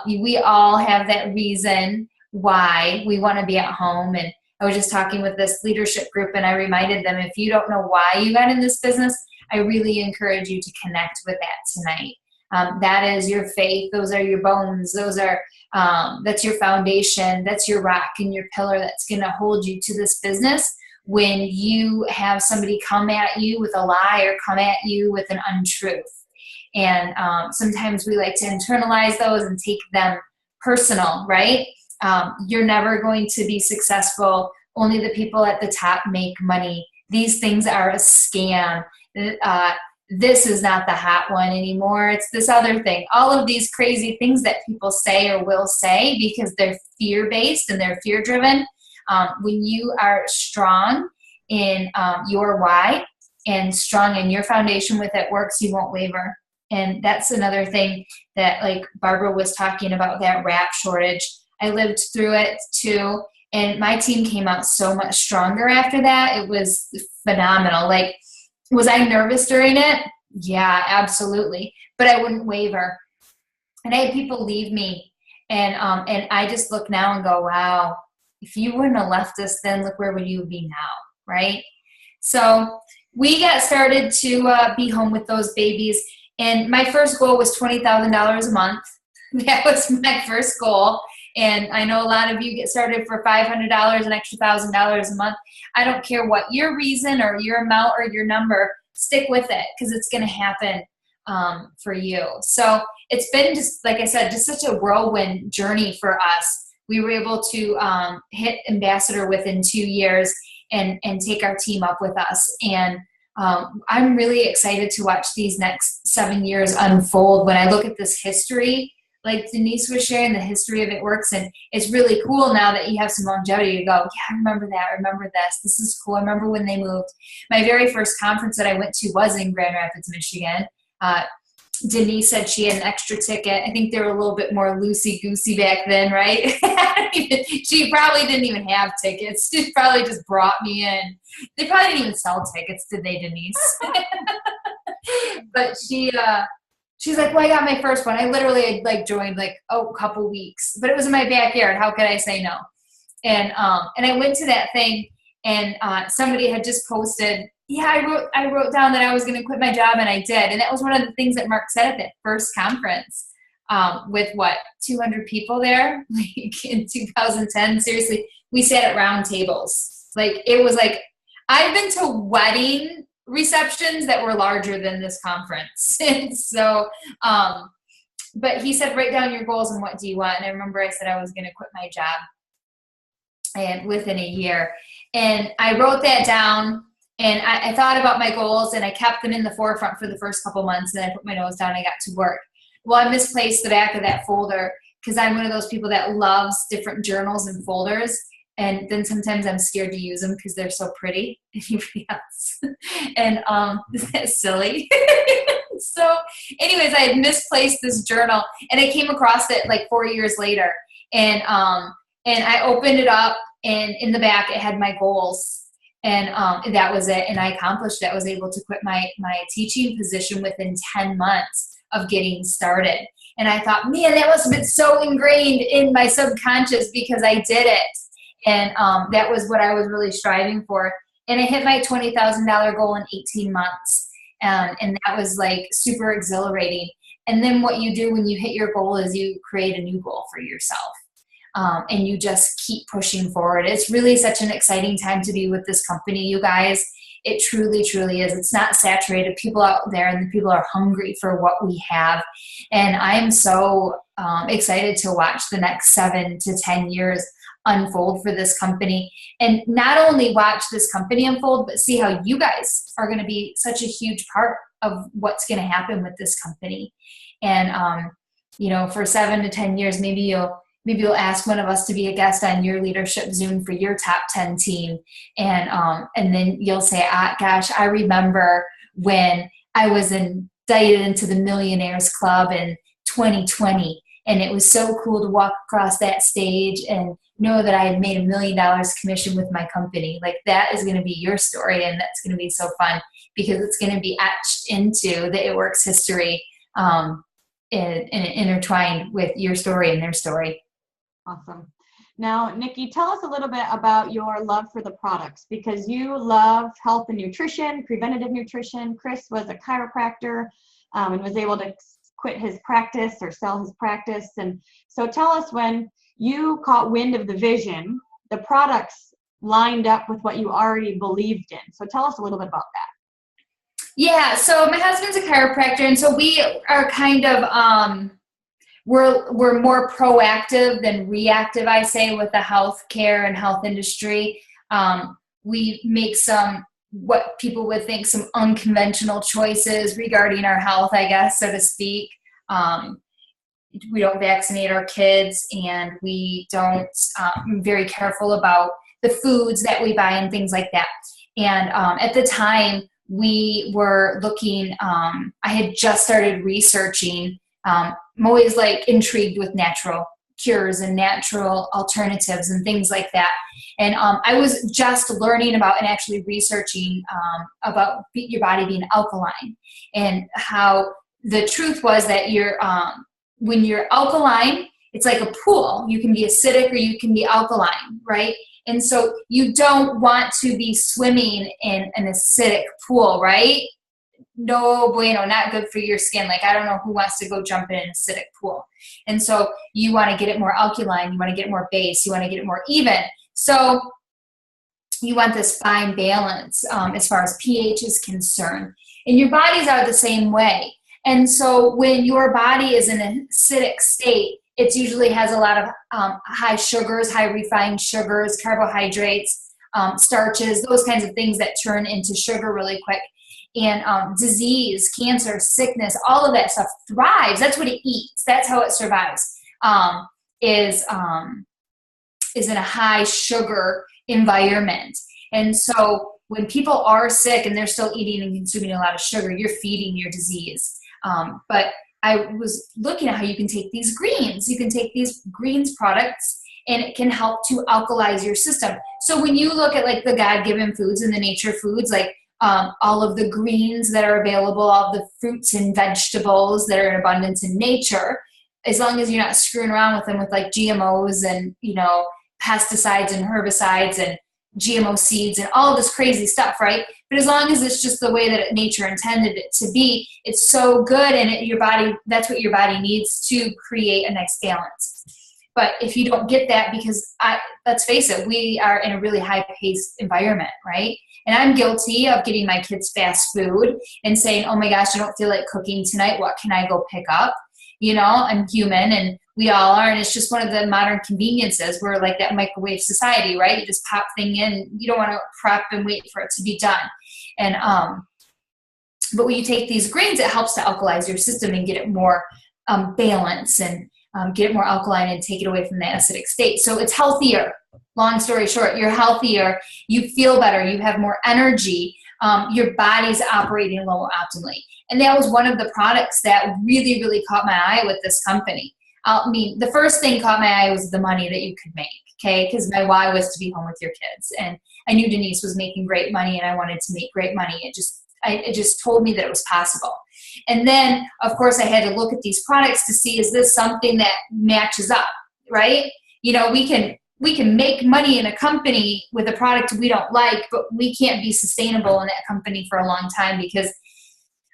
S3: we all have that reason why we want to be at home. And I was just talking with this leadership group, and I reminded them, if you don't know why you got in this business, I really encourage you to connect with that tonight. That is your faith. Those are your bones. Those are that's your foundation. That's your rock and your pillar that's going to hold you to this business when you have somebody come at you with a lie or come at you with an untruth. And sometimes we like to internalize those and take them personal, right? You're never going to be successful. Only the people at the top make money. These things are a scam. This is not the hot one anymore. It's this other thing. All of these crazy things that people say or will say because they're fear-based and they're fear-driven. When you are strong in your why and strong in your foundation with it works, you won't waver. And that's another thing that, like Barbara was talking about, that wrap shortage. I lived through it too. And my team came out so much stronger after that. It was phenomenal. Like, was I nervous during it? Yeah, absolutely. But I wouldn't waver. And I had people leave me. And I just look now and go, wow, if you wouldn't have left us then, look where would you be now, right? So we got started to be home with those babies. And my first goal was $20,000 a month. That was my first goal. And I know a lot of you get started for $500, an extra $1,000 a month. I don't care what your reason or your amount or your number, stick with it because it's going to happen for you. So it's been just, like I said, just such a whirlwind journey for us. We were able to hit ambassador within 2 years and take our team up with us. And I'm really excited to watch these next 7 years unfold. When I look at this history, like Denise was sharing, the history of It Works, and it's really cool now that you have some longevity to go, yeah, I remember that, I remember this is cool, I remember when they moved. My very first conference that I went to was in Grand Rapids, Michigan. Denise said she had an extra ticket. I think they were a little bit more loosey-goosey back then, right? She probably didn't even have tickets. She probably just brought me in. They probably didn't even sell tickets, did they, Denise? But she's like, well, I got my first one. I literally like joined like a couple weeks, but it was in my backyard. How could I say no? And I went to that thing, and somebody had just posted, yeah, I wrote down that I was going to quit my job, and I did. And that was one of the things that Mark said at that first conference with 200 people there, like in 2010. Seriously, we sat at round tables. Like, it was like, I've been to wedding receptions that were larger than this conference. And so, but he said, write down your goals and what do you want? And I remember I said I was going to quit my job and within a year. And I wrote that down, and I thought about my goals, and I kept them in the forefront for the first couple months, and I put my nose down and I got to work. Well, I misplaced the back of that folder because I'm one of those people that loves different journals and folders. And then sometimes I'm scared to use them because they're so pretty. Anybody else? And isn't that silly? So anyways, I had misplaced this journal, and I came across it like 4 years later. And I opened it up, and in the back it had my goals. And that was it. And I accomplished it. I was able to quit my teaching position within 10 months of getting started. And I thought, man, that must have been so ingrained in my subconscious because I did it. And that was what I was really striving for. And I hit my $20,000 goal in 18 months. And that was like super exhilarating. And then what you do when you hit your goal is you create a new goal for yourself. And you just keep pushing forward. It's really such an exciting time to be with this company, you guys. It truly, truly is. It's not saturated. People out there, and the people are hungry for what we have. And I'm so excited to watch the next 7 to 10 years unfold for this company. And not only watch this company unfold, but see how you guys are going to be such a huge part of what's going to happen with this company. And, for 7 to 10 years, maybe maybe you'll ask one of us to be a guest on your leadership Zoom for your top 10 team. And then you'll say, gosh, I remember when I was indicted into the Millionaires Club in 2020. And it was so cool to walk across that stage and know that I had made $1 million commission with my company. Like, that is going to be your story, and that's going to be so fun because it's going to be etched into the It Works history, and intertwined with your story and their story.
S1: Awesome. Now, Nikki, tell us a little bit about your love for the products, because you love health and nutrition, preventative nutrition. Chris was a chiropractor and was able to quit his practice or sell his practice. And so tell us, when you caught wind of the vision, the products lined up with what you already believed in. So tell us a little bit about that.
S3: Yeah, so my husband's a chiropractor, and so we are kind of we're more proactive than reactive, I say, with the healthcare and health industry. We make some, what people would think, some unconventional choices regarding our health, I guess, so to speak. We don't vaccinate our kids, and we don't, I'm very careful about the foods that we buy and things like that. And at the time we were looking, I had just started researching. I'm always like intrigued with natural cures and natural alternatives and things like that. And I was just learning about and actually researching about your body being alkaline, and how the truth was that when you're alkaline, it's like a pool. You can be acidic or you can be alkaline, right? And so you don't want to be swimming in an acidic pool, right? No bueno, not good for your skin. Like, I don't know who wants to go jump in an acidic pool. And so you want to get it more alkaline. You want to get it more base. You want to get it more even. So you want this fine balance as far as pH is concerned. And your bodies are the same way. And so when your body is in an acidic state, it usually has a lot of high sugars, high refined sugars, carbohydrates, starches, those kinds of things that turn into sugar really quick. And disease, cancer, sickness, all of that stuff thrives. That's what it eats. That's how it survives, is in a high sugar environment. And so when people are sick and they're still eating and consuming a lot of sugar, you're feeding your disease. But I was looking at how you can take these greens. You can take these greens products, and it can help to alkalize your system. So when you look at like the God-given foods and the nature foods, like all of the greens that are available, all the fruits and vegetables that are in abundance in nature, as long as you're not screwing around with them with like GMOs and, pesticides and herbicides and GMO seeds and all of this crazy stuff, right? But as long as it's just the way that nature intended it to be, it's so good, and your body, that's what your body needs to create a nice balance. But if you don't get that, because let's face it, we are in a really high-paced environment, right? And I'm guilty of getting my kids fast food and saying, oh my gosh, I don't feel like cooking tonight. What can I go pick up? I'm human, and we all are, and it's just one of the modern conveniences. We're like that microwave society, right? You just pop thing in. You don't want to prep and wait for it to be done. And but when you take these greens, it helps to alkalize your system and get it more balanced and get it more alkaline and take it away from that acidic state. So it's healthier. Long story short, you're healthier. You feel better. You have more energy. Your body's operating a little more optimally. And that was one of the products that really, really caught my eye with this company. The first thing caught my eye was the money that you could make, okay? Because my why was to be home with your kids. And I knew Denise was making great money, and I wanted to make great money. It just told me that it was possible. And then, of course, I had to look at these products to see, is this something that matches up, right? We can make money in a company with a product we don't like, but we can't be sustainable in that company for a long time, because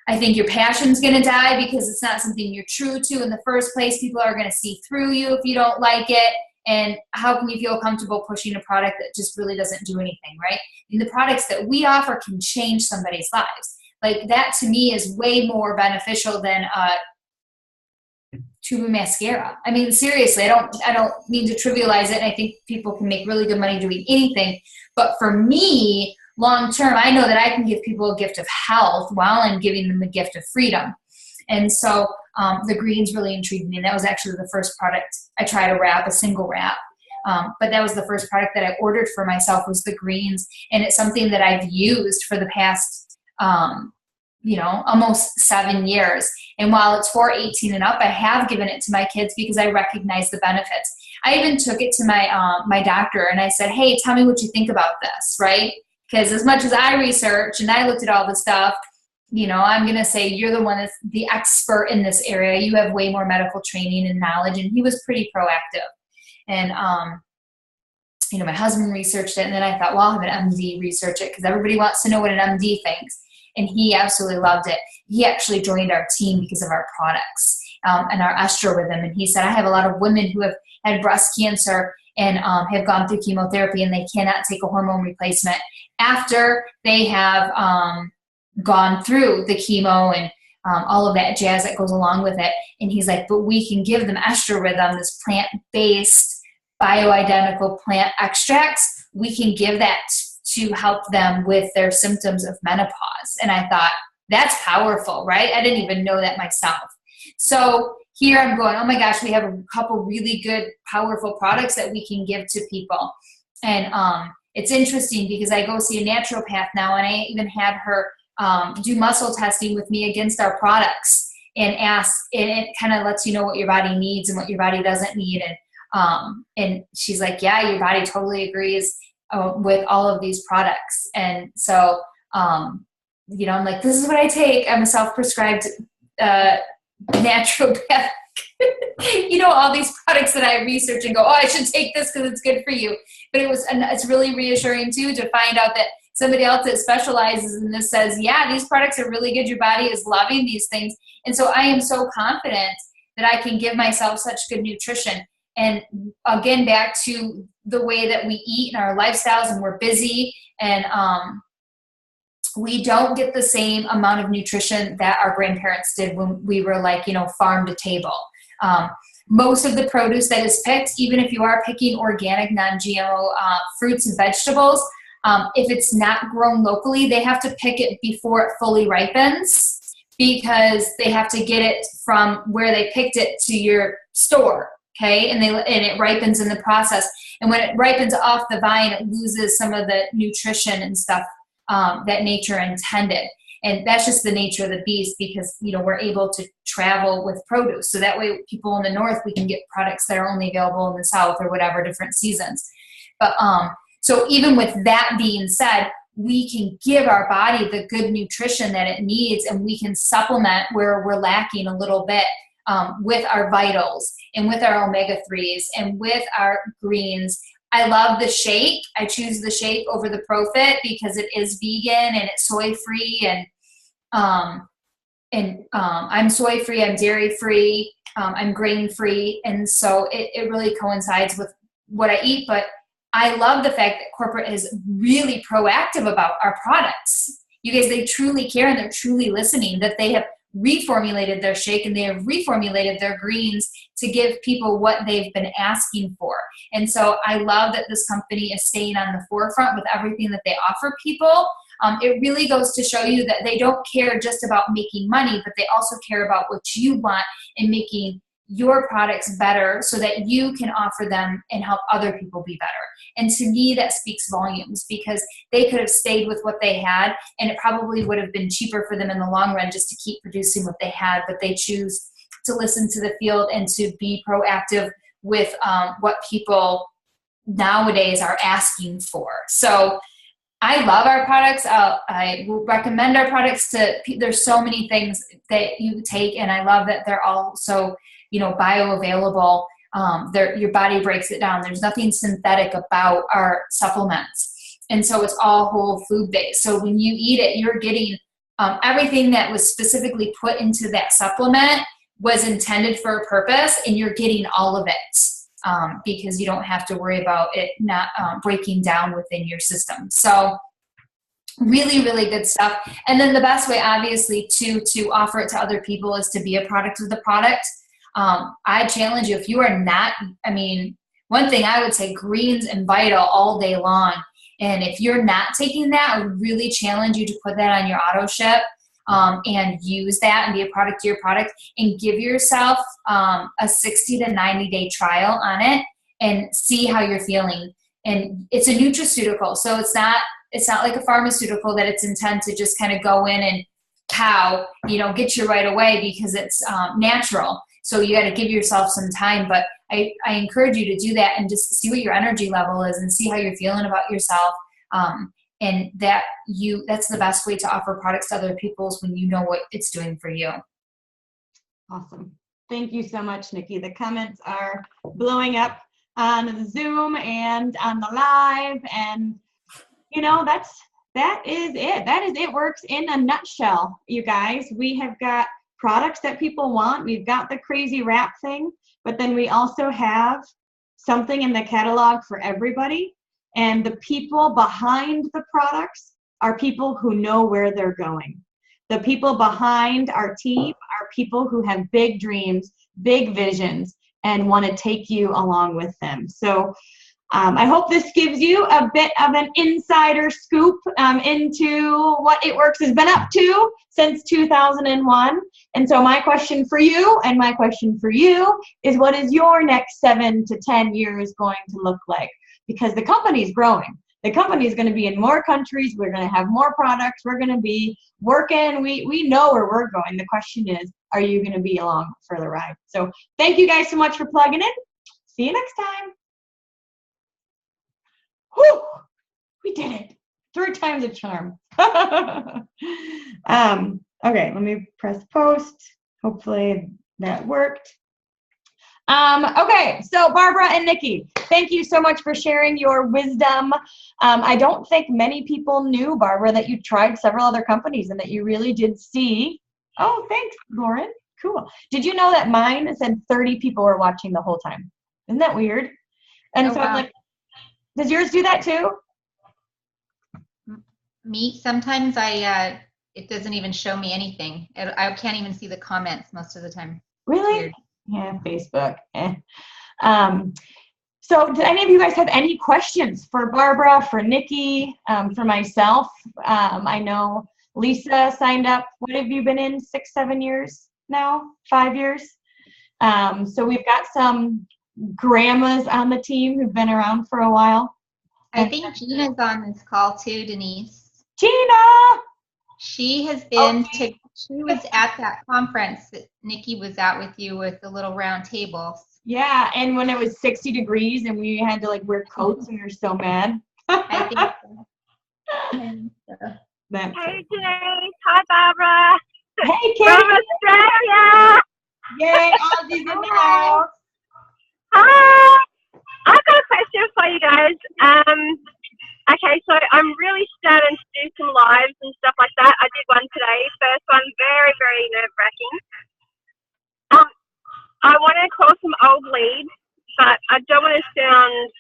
S3: I think your passion's going to die because it's not something you're true to in the first place. People are going to see through you if you don't like it. And how can you feel comfortable pushing a product that just really doesn't do anything, right? And the products that we offer can change somebody's lives. Like, that to me is way more beneficial than tube of mascara. I mean, seriously, I don't mean to trivialize it. And I think people can make really good money doing anything. But for me, long term, I know that I can give people a gift of health while I'm giving them the gift of freedom. And so the greens really intrigued me. And that was actually the first product I tried to wrap, a single wrap. But that was the first product that I ordered for myself, was the greens. And it's something that I've used for the past, almost 7 years. And while it's for 18 and up, I have given it to my kids because I recognize the benefits. I even took it to my doctor and I said, hey, tell me what you think about this, right? Because as much as I researched and I looked at all the stuff, I'm going to say you're the one that's the expert in this area. You have way more medical training and knowledge. And he was pretty proactive. And, my husband researched it. And then I thought, well, I'll have an MD research it because everybody wants to know what an MD thinks. And he absolutely loved it. He actually joined our team because of our products and our Estro Rhythm. And he said, I have a lot of women who have had breast cancer and have gone through chemotherapy and they cannot take a hormone replacement after they have gone through the chemo and all of that jazz that goes along with it. And he's like, but we can give them Estro Rhythm, this plant-based, bioidentical plant extracts. We can give that to help them with their symptoms of menopause. And I thought, that's powerful, right? I didn't even know that myself. So here I'm going, oh my gosh, we have a couple really good, powerful products that we can give to people. And it's interesting because I go see a naturopath now, and I even had her do muscle testing with me against our products and ask, and it kind of lets you know what your body needs and what your body doesn't need. And she's like, yeah, your body totally agrees with all of these products. And so, I'm like, this is what I take. I'm a self-prescribed naturopath. All these products that I research and go, oh, I should take this because it's good for you. But it's really reassuring too to find out that somebody else that specializes in this says, yeah, these products are really good. Your body is loving these things. And so I am so confident that I can give myself such good nutrition. And again, back to the way that we eat and our lifestyles, and we're busy, and we don't get the same amount of nutrition that our grandparents did when we were farm to table. Most of the produce that is picked, even if you are picking organic, non-GMO fruits and vegetables, if it's not grown locally, they have to pick it before it fully ripens because they have to get it from where they picked it to your store. Okay, and it ripens in the process. And when it ripens off the vine, it loses some of the nutrition and stuff that nature intended. And that's just the nature of the beast because, we're able to travel with produce. So that way people in the north, we can get products that are only available in the south or whatever different seasons. But so even with that being said, we can give our body the good nutrition that it needs, and we can supplement where we're lacking a little bit. With our vitals and with our omega-3s and with our greens. I love the shake. I choose the shake over the Profit because it is vegan and it's soy-free, and I'm soy-free, I'm dairy-free, I'm grain-free, and so it really coincides with what I eat. But I love the fact that corporate is really proactive about our products. You guys, they truly care and they're truly listening, that they have reformulated their shake and they have reformulated their greens to give people what they've been asking for. And so I love that this company is staying on the forefront with everything that they offer people. It really goes to show you that they don't care just about making money, but they also care about what you want and making your products better so that you can offer them and help other people be better. And to me, that speaks volumes because they could have stayed with what they had and it probably would have been cheaper for them in the long run just to keep producing what they had, but they choose to listen to the field and to be proactive with what people nowadays are asking for. So I love our products. I will recommend our products there's so many things that you take, and I love that they're all so, bioavailable. Your body breaks it down. There's nothing synthetic about our supplements. And so it's all whole food based. So when you eat it, you're getting everything that was specifically put into that supplement was intended for a purpose, and you're getting all of it because you don't have to worry about it not breaking down within your system. So really, really good stuff. And then the best way, obviously, to offer it to other people is to be a product of the product. I challenge you, if you are not, one thing I would say, greens and Vital all day long. And if you're not taking that, I would really challenge you to put that on your auto ship. and use that and be a product to your product, and give yourself a 60 to 90 day trial on it and see how you're feeling. And it's a nutraceutical, so it's not like a pharmaceutical that it's intent to just kind of go in and get you right away, because it's natural. So you got to give yourself some time. But I encourage you to do that and just see what your energy level is and see how you're feeling about yourself. And that's the best way to offer products to other people, is when you know what it's doing for you.
S1: Awesome. Thank you so much, Nikki. The comments are blowing up on the Zoom and on the live, and that is it. That is it. Works in a nutshell, you guys. We have got products that people want. We've got the crazy wrap thing, but then we also have something in the catalog for everybody. And the people behind the products are people who know where they're going. The people behind our team are people who have big dreams, big visions, and want to take you along with them. So I hope this gives you a bit of an insider scoop into what It Works has been up to since 2001. And so my question for you and my question for you is, what is your next 7 to 10 years going to look like? Because the company's growing. The company is going to be in more countries. We're going to have more products. We're going to be working. We know where we're going. The question is, are you going to be along for the ride? So thank you guys so much for plugging in. See you next time. Whew, we did it. 3 times a charm. Okay, let me press post. Hopefully that worked. Okay, so Barbara and Nikki, thank you so much for sharing your wisdom. I don't think many people knew, Barbara, that you tried several other companies and that you really did see. Oh, thanks, Lauren. Cool. Did you know that mine said 30 people were watching the whole time? Isn't that weird? And so wow. I'm like, does yours do that too?
S2: Me, sometimes it doesn't even show me anything. I can't even see the comments most of the time.
S1: Really? Yeah, Facebook. So do any of you guys have any questions for Barbara, for Nikki, for myself? I know Lisa signed up. What have you been in, 6, 7 years now? 5 years? So we've got some grandmas on the team who've been around for a while.
S2: I think Gina's on this call too, Denise.
S1: Gina!
S2: She has been she was at that conference that Nikki was at with you with the little round tables.
S1: Yeah, and when it was 60 degrees and we had to wear coats and we were so mad.
S2: I think so.
S4: Hey, Denise. Hi, Barbara.
S1: Hey, Kate.
S4: From Australia.
S1: Yay, Aussie's in the house.
S4: Hi. I've got a question for you guys. Okay, so I'm really starting to do some lives and stuff like that. I did one today. First one, very, very nerve-wracking. I want to call some old leads, but I don't want to sound,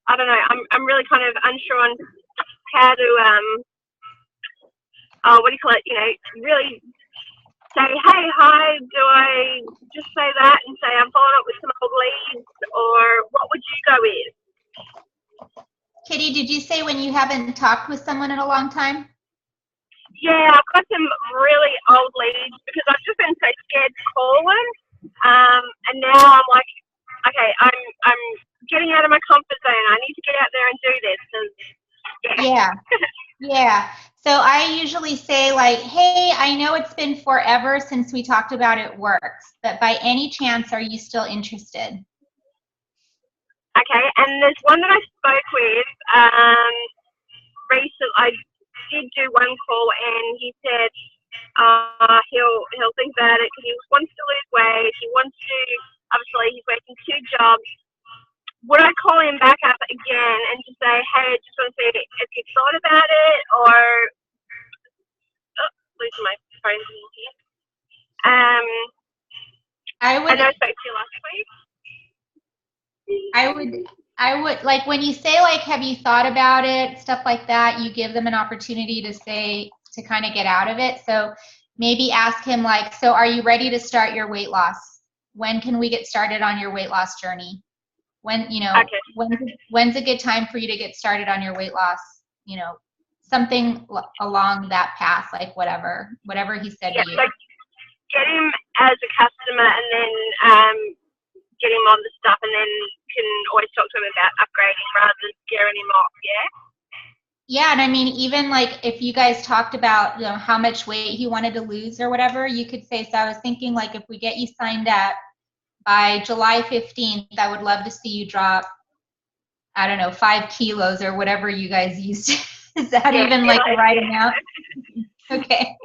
S4: I don't know, I'm really kind of unsure on how to, really say, hey, hi, do I just say that and say I'm following up with some old leads, or what would you go with?
S2: Kitty, did you say when you haven't talked with someone in a long time?
S4: Yeah, I've got some really old leads because I've just been so scared to call them. And now I'm like, okay, I'm getting out of my comfort zone. I need to get out there and do this.
S2: Yeah. So I usually say hey, I know it's been forever since we talked about It Works, but by any chance, are you still interested?
S4: Okay, and there's one that I spoke with recently. I did do one call, and he said he'll think about it because he wants to lose weight. He wants to, obviously, he's working 2 jobs. Would I call him back up again and just say, hey, I just want to see if you thought about it, or losing my phone here. I know I spoke to you last week.
S2: I would when you say have you thought about it, stuff like that, you give them an opportunity to kind of get out of it. So maybe ask him so are you ready to start your weight loss? When can we get started on your weight loss journey? When,
S4: okay.
S2: when's a good time for you to get started on your weight loss, something along that path, like whatever he said
S4: Yeah,
S2: to you.
S4: so get him as a customer and then get him on the stuff, and then can always talk to him about upgrading rather than scaring him off, yeah?
S2: Yeah, and I mean, even like if you guys talked about, you know, how much weight he wanted to lose or whatever, you could say, so I was thinking like if we get you signed up by July 15th, I would love to see you drop, I don't know, 5 kilos or whatever you guys used. Is that even like the right amount? Okay.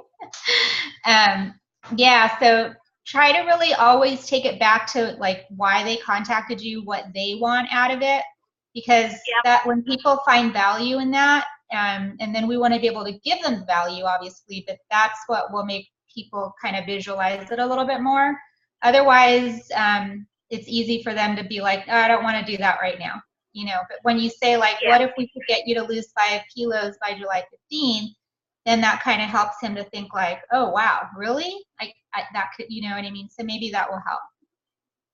S2: Yeah, so try to really always take it back to like why they contacted you, what they want out of it, because that when people find value in that, and then we want to be able to give them value, obviously, but that's what will make people kind of visualize it a little bit more. Otherwise, it's easy for them to be like, oh, I don't want to do that right now, you know. But when you say like, what if we could get you to lose 5 kilos by July 15th, then that kind of helps him to think like, oh, wow, really? That could, you know what I mean? So maybe that will help.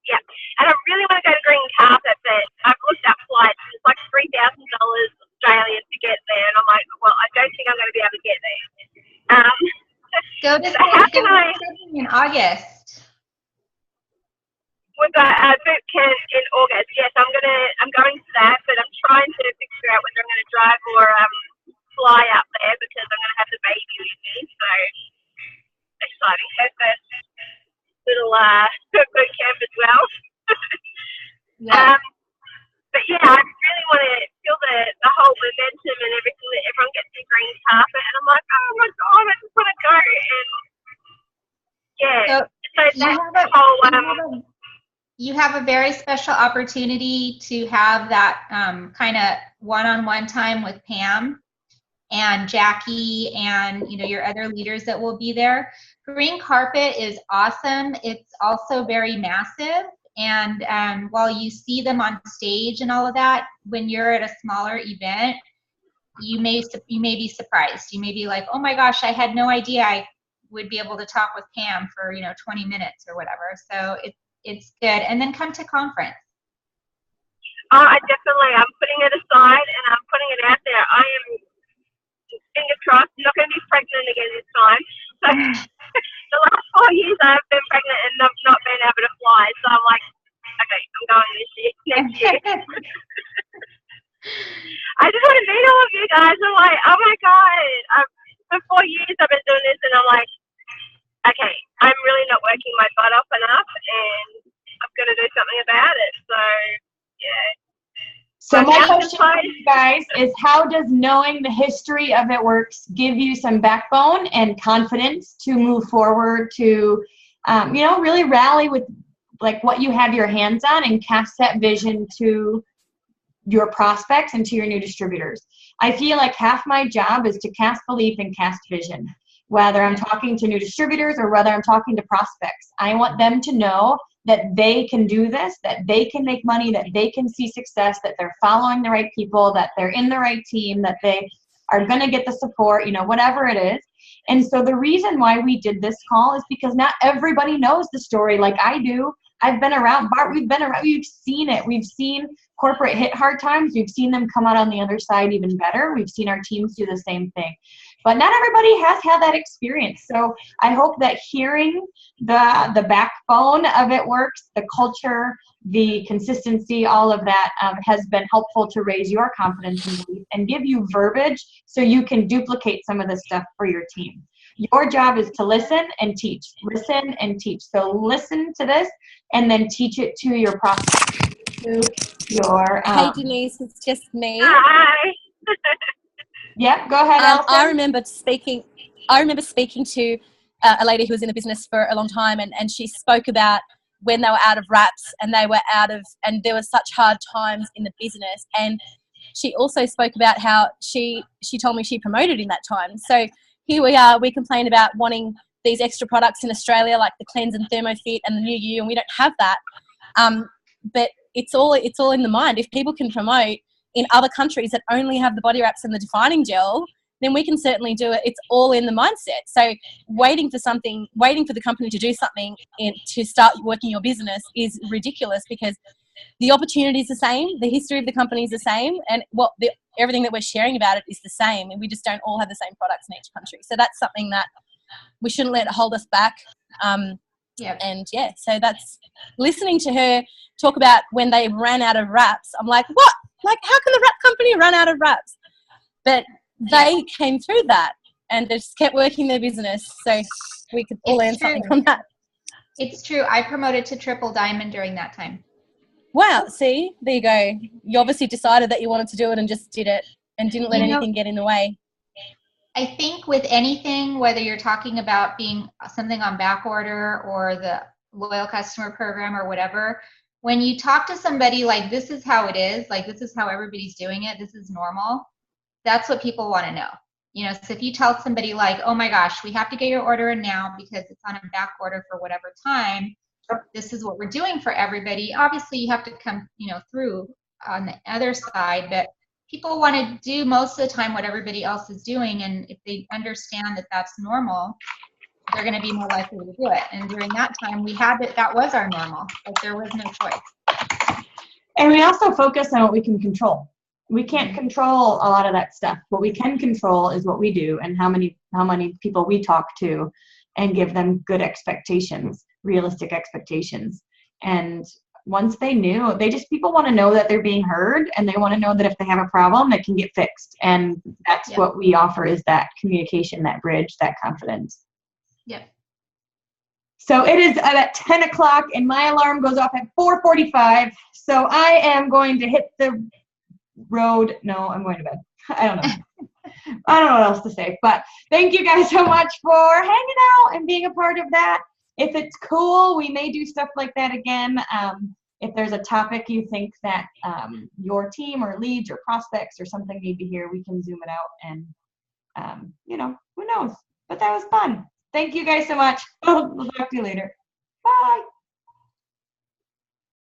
S4: Yeah, and I really want to go to Green Carpet, but I've looked at flights, and it's like $3,000 Australian to get there, and I'm like, well, I don't think I'm going to be able to get there.
S2: Go in August.
S4: We've got a boot camp in August. Yes, I'm going to that, but I'm trying to figure out whether I'm going to drive or fly up there because I'm going to have the baby with me. So exciting! Her first little boot camp as well.
S2: Yeah.
S4: But yeah, I really want to feel the whole momentum and everything that everyone gets the green carpet, and I'm like, oh my god, I just want to go. And yeah, so that's the whole.
S2: You have a very special opportunity to have that kind of one-on-one time with Pam and Jackie and, you know, your other leaders that will be there. Green Carpet is awesome. It's also very massive. And while you see them on stage and all of that, when you're at a smaller event, you may be surprised. You may be like, oh my gosh, I had no idea I would be able to talk with Pam for, you know, 20 minutes or whatever. So it's good. And then come to conference.
S4: I'm putting it aside and I'm putting it out there. I am, fingers crossed, not going to be pregnant again this time. So the last 4 years I've been pregnant and I've not been able to fly. So I'm like, okay, I'm going this year, next year. I just want to meet all of you guys. I'm like, oh my God. For 4 years I've been doing this and I'm like, okay, I'm really not working my butt off enough and I've got to do something about it. So, yeah.
S1: So my question for you guys is, how does knowing the history of It Works give you some backbone and confidence to move forward to, you know, really rally with like what you have your hands on and cast that vision to your prospects and to your new distributors? I feel like half my job is to cast belief and cast vision, whether I'm talking to new distributors or whether I'm talking to prospects. I want them to know that they can do this, that they can make money, that they can see success, that they're following the right people, that they're in the right team, that they are going to get the support, you know, whatever it is. And so the reason why we did this call is because not everybody knows the story like I do. I've been around, Bart, we've been around, we've seen it. We've seen corporate hit hard times. We've seen them come out on the other side even better. We've seen our teams do the same thing. But not everybody has had that experience. So I hope that hearing the backbone of It Works, the culture, the consistency, all of that has been helpful to raise your confidence and belief and give you verbiage so you can duplicate some of this stuff for your team. Your job is to listen and teach. Listen and teach. So listen to this and then teach it to your prospects.
S5: Hey Denise, it's just me.
S4: Hi.
S1: Yep, go ahead, Alison.
S5: I remember speaking to a lady who was in the business for a long time, and she spoke about when they were out of wraps and and there were such hard times in the business. And she also spoke about how she told me she promoted in that time. So here we are, we complain about wanting these extra products in Australia like the Cleanse and ThermoFit and the New You, and we don't have that. But it's all in the mind. If people can promote in other countries that only have the body wraps and the defining gel, then we can certainly do it. It's all in the mindset. So waiting for the company to do something to start working your business is ridiculous, because the opportunity is the same, the history of the company is the same, and what the everything that we're sharing about it is the same, and we just don't all have the same products in each country. So that's something that we shouldn't let hold us back. And yeah, so that's listening to her talk about when they ran out of wraps. I'm like, what? Like, how can the wrap company run out of wraps? But they came through that and they just kept working their business. So we could all learn something from that.
S2: It's true. I promoted to triple diamond during that time.
S5: Wow. See, there you go. You obviously decided that you wanted to do it and just did it and didn't let anything get in the way.
S2: I think with anything, whether you're talking about being something on back order or the loyal customer program or whatever, when you talk to somebody like, this is how it is, like this is how everybody's doing it, this is normal, that's what people want to know. You know, so if you tell somebody like, oh my gosh, we have to get your order in now because it's on a back order for whatever time, this is what we're doing for everybody. Obviously you have to come, you know, through on the other side, but people want to do most of the time what everybody else is doing, and if they understand that that's normal, they're going to be more likely to do it. And during that time, we had that was our normal. Like there was no choice.
S1: And we also focus on what we can control. We can't control a lot of that stuff. What we can control is what we do and how many people we talk to, and give them good expectations, realistic expectations. And once they knew, people want to know that they're being heard, and they want to know that if they have a problem, it can get fixed. And that's what we offer, is that communication, that bridge, that confidence.
S2: Yep.
S1: So it is at 10 o'clock, and my alarm goes off at 4:45. So I am going to hit the road. No, I'm going to bed. I don't know. I don't know what else to say. But thank you guys so much for hanging out and being a part of that. If it's cool, we may do stuff like that again. If there's a topic you think that your team or leads or prospects or something need to hear, we can zoom it out and, you know, who knows? But that was fun. Thank you guys so much. We'll talk to you later. Bye.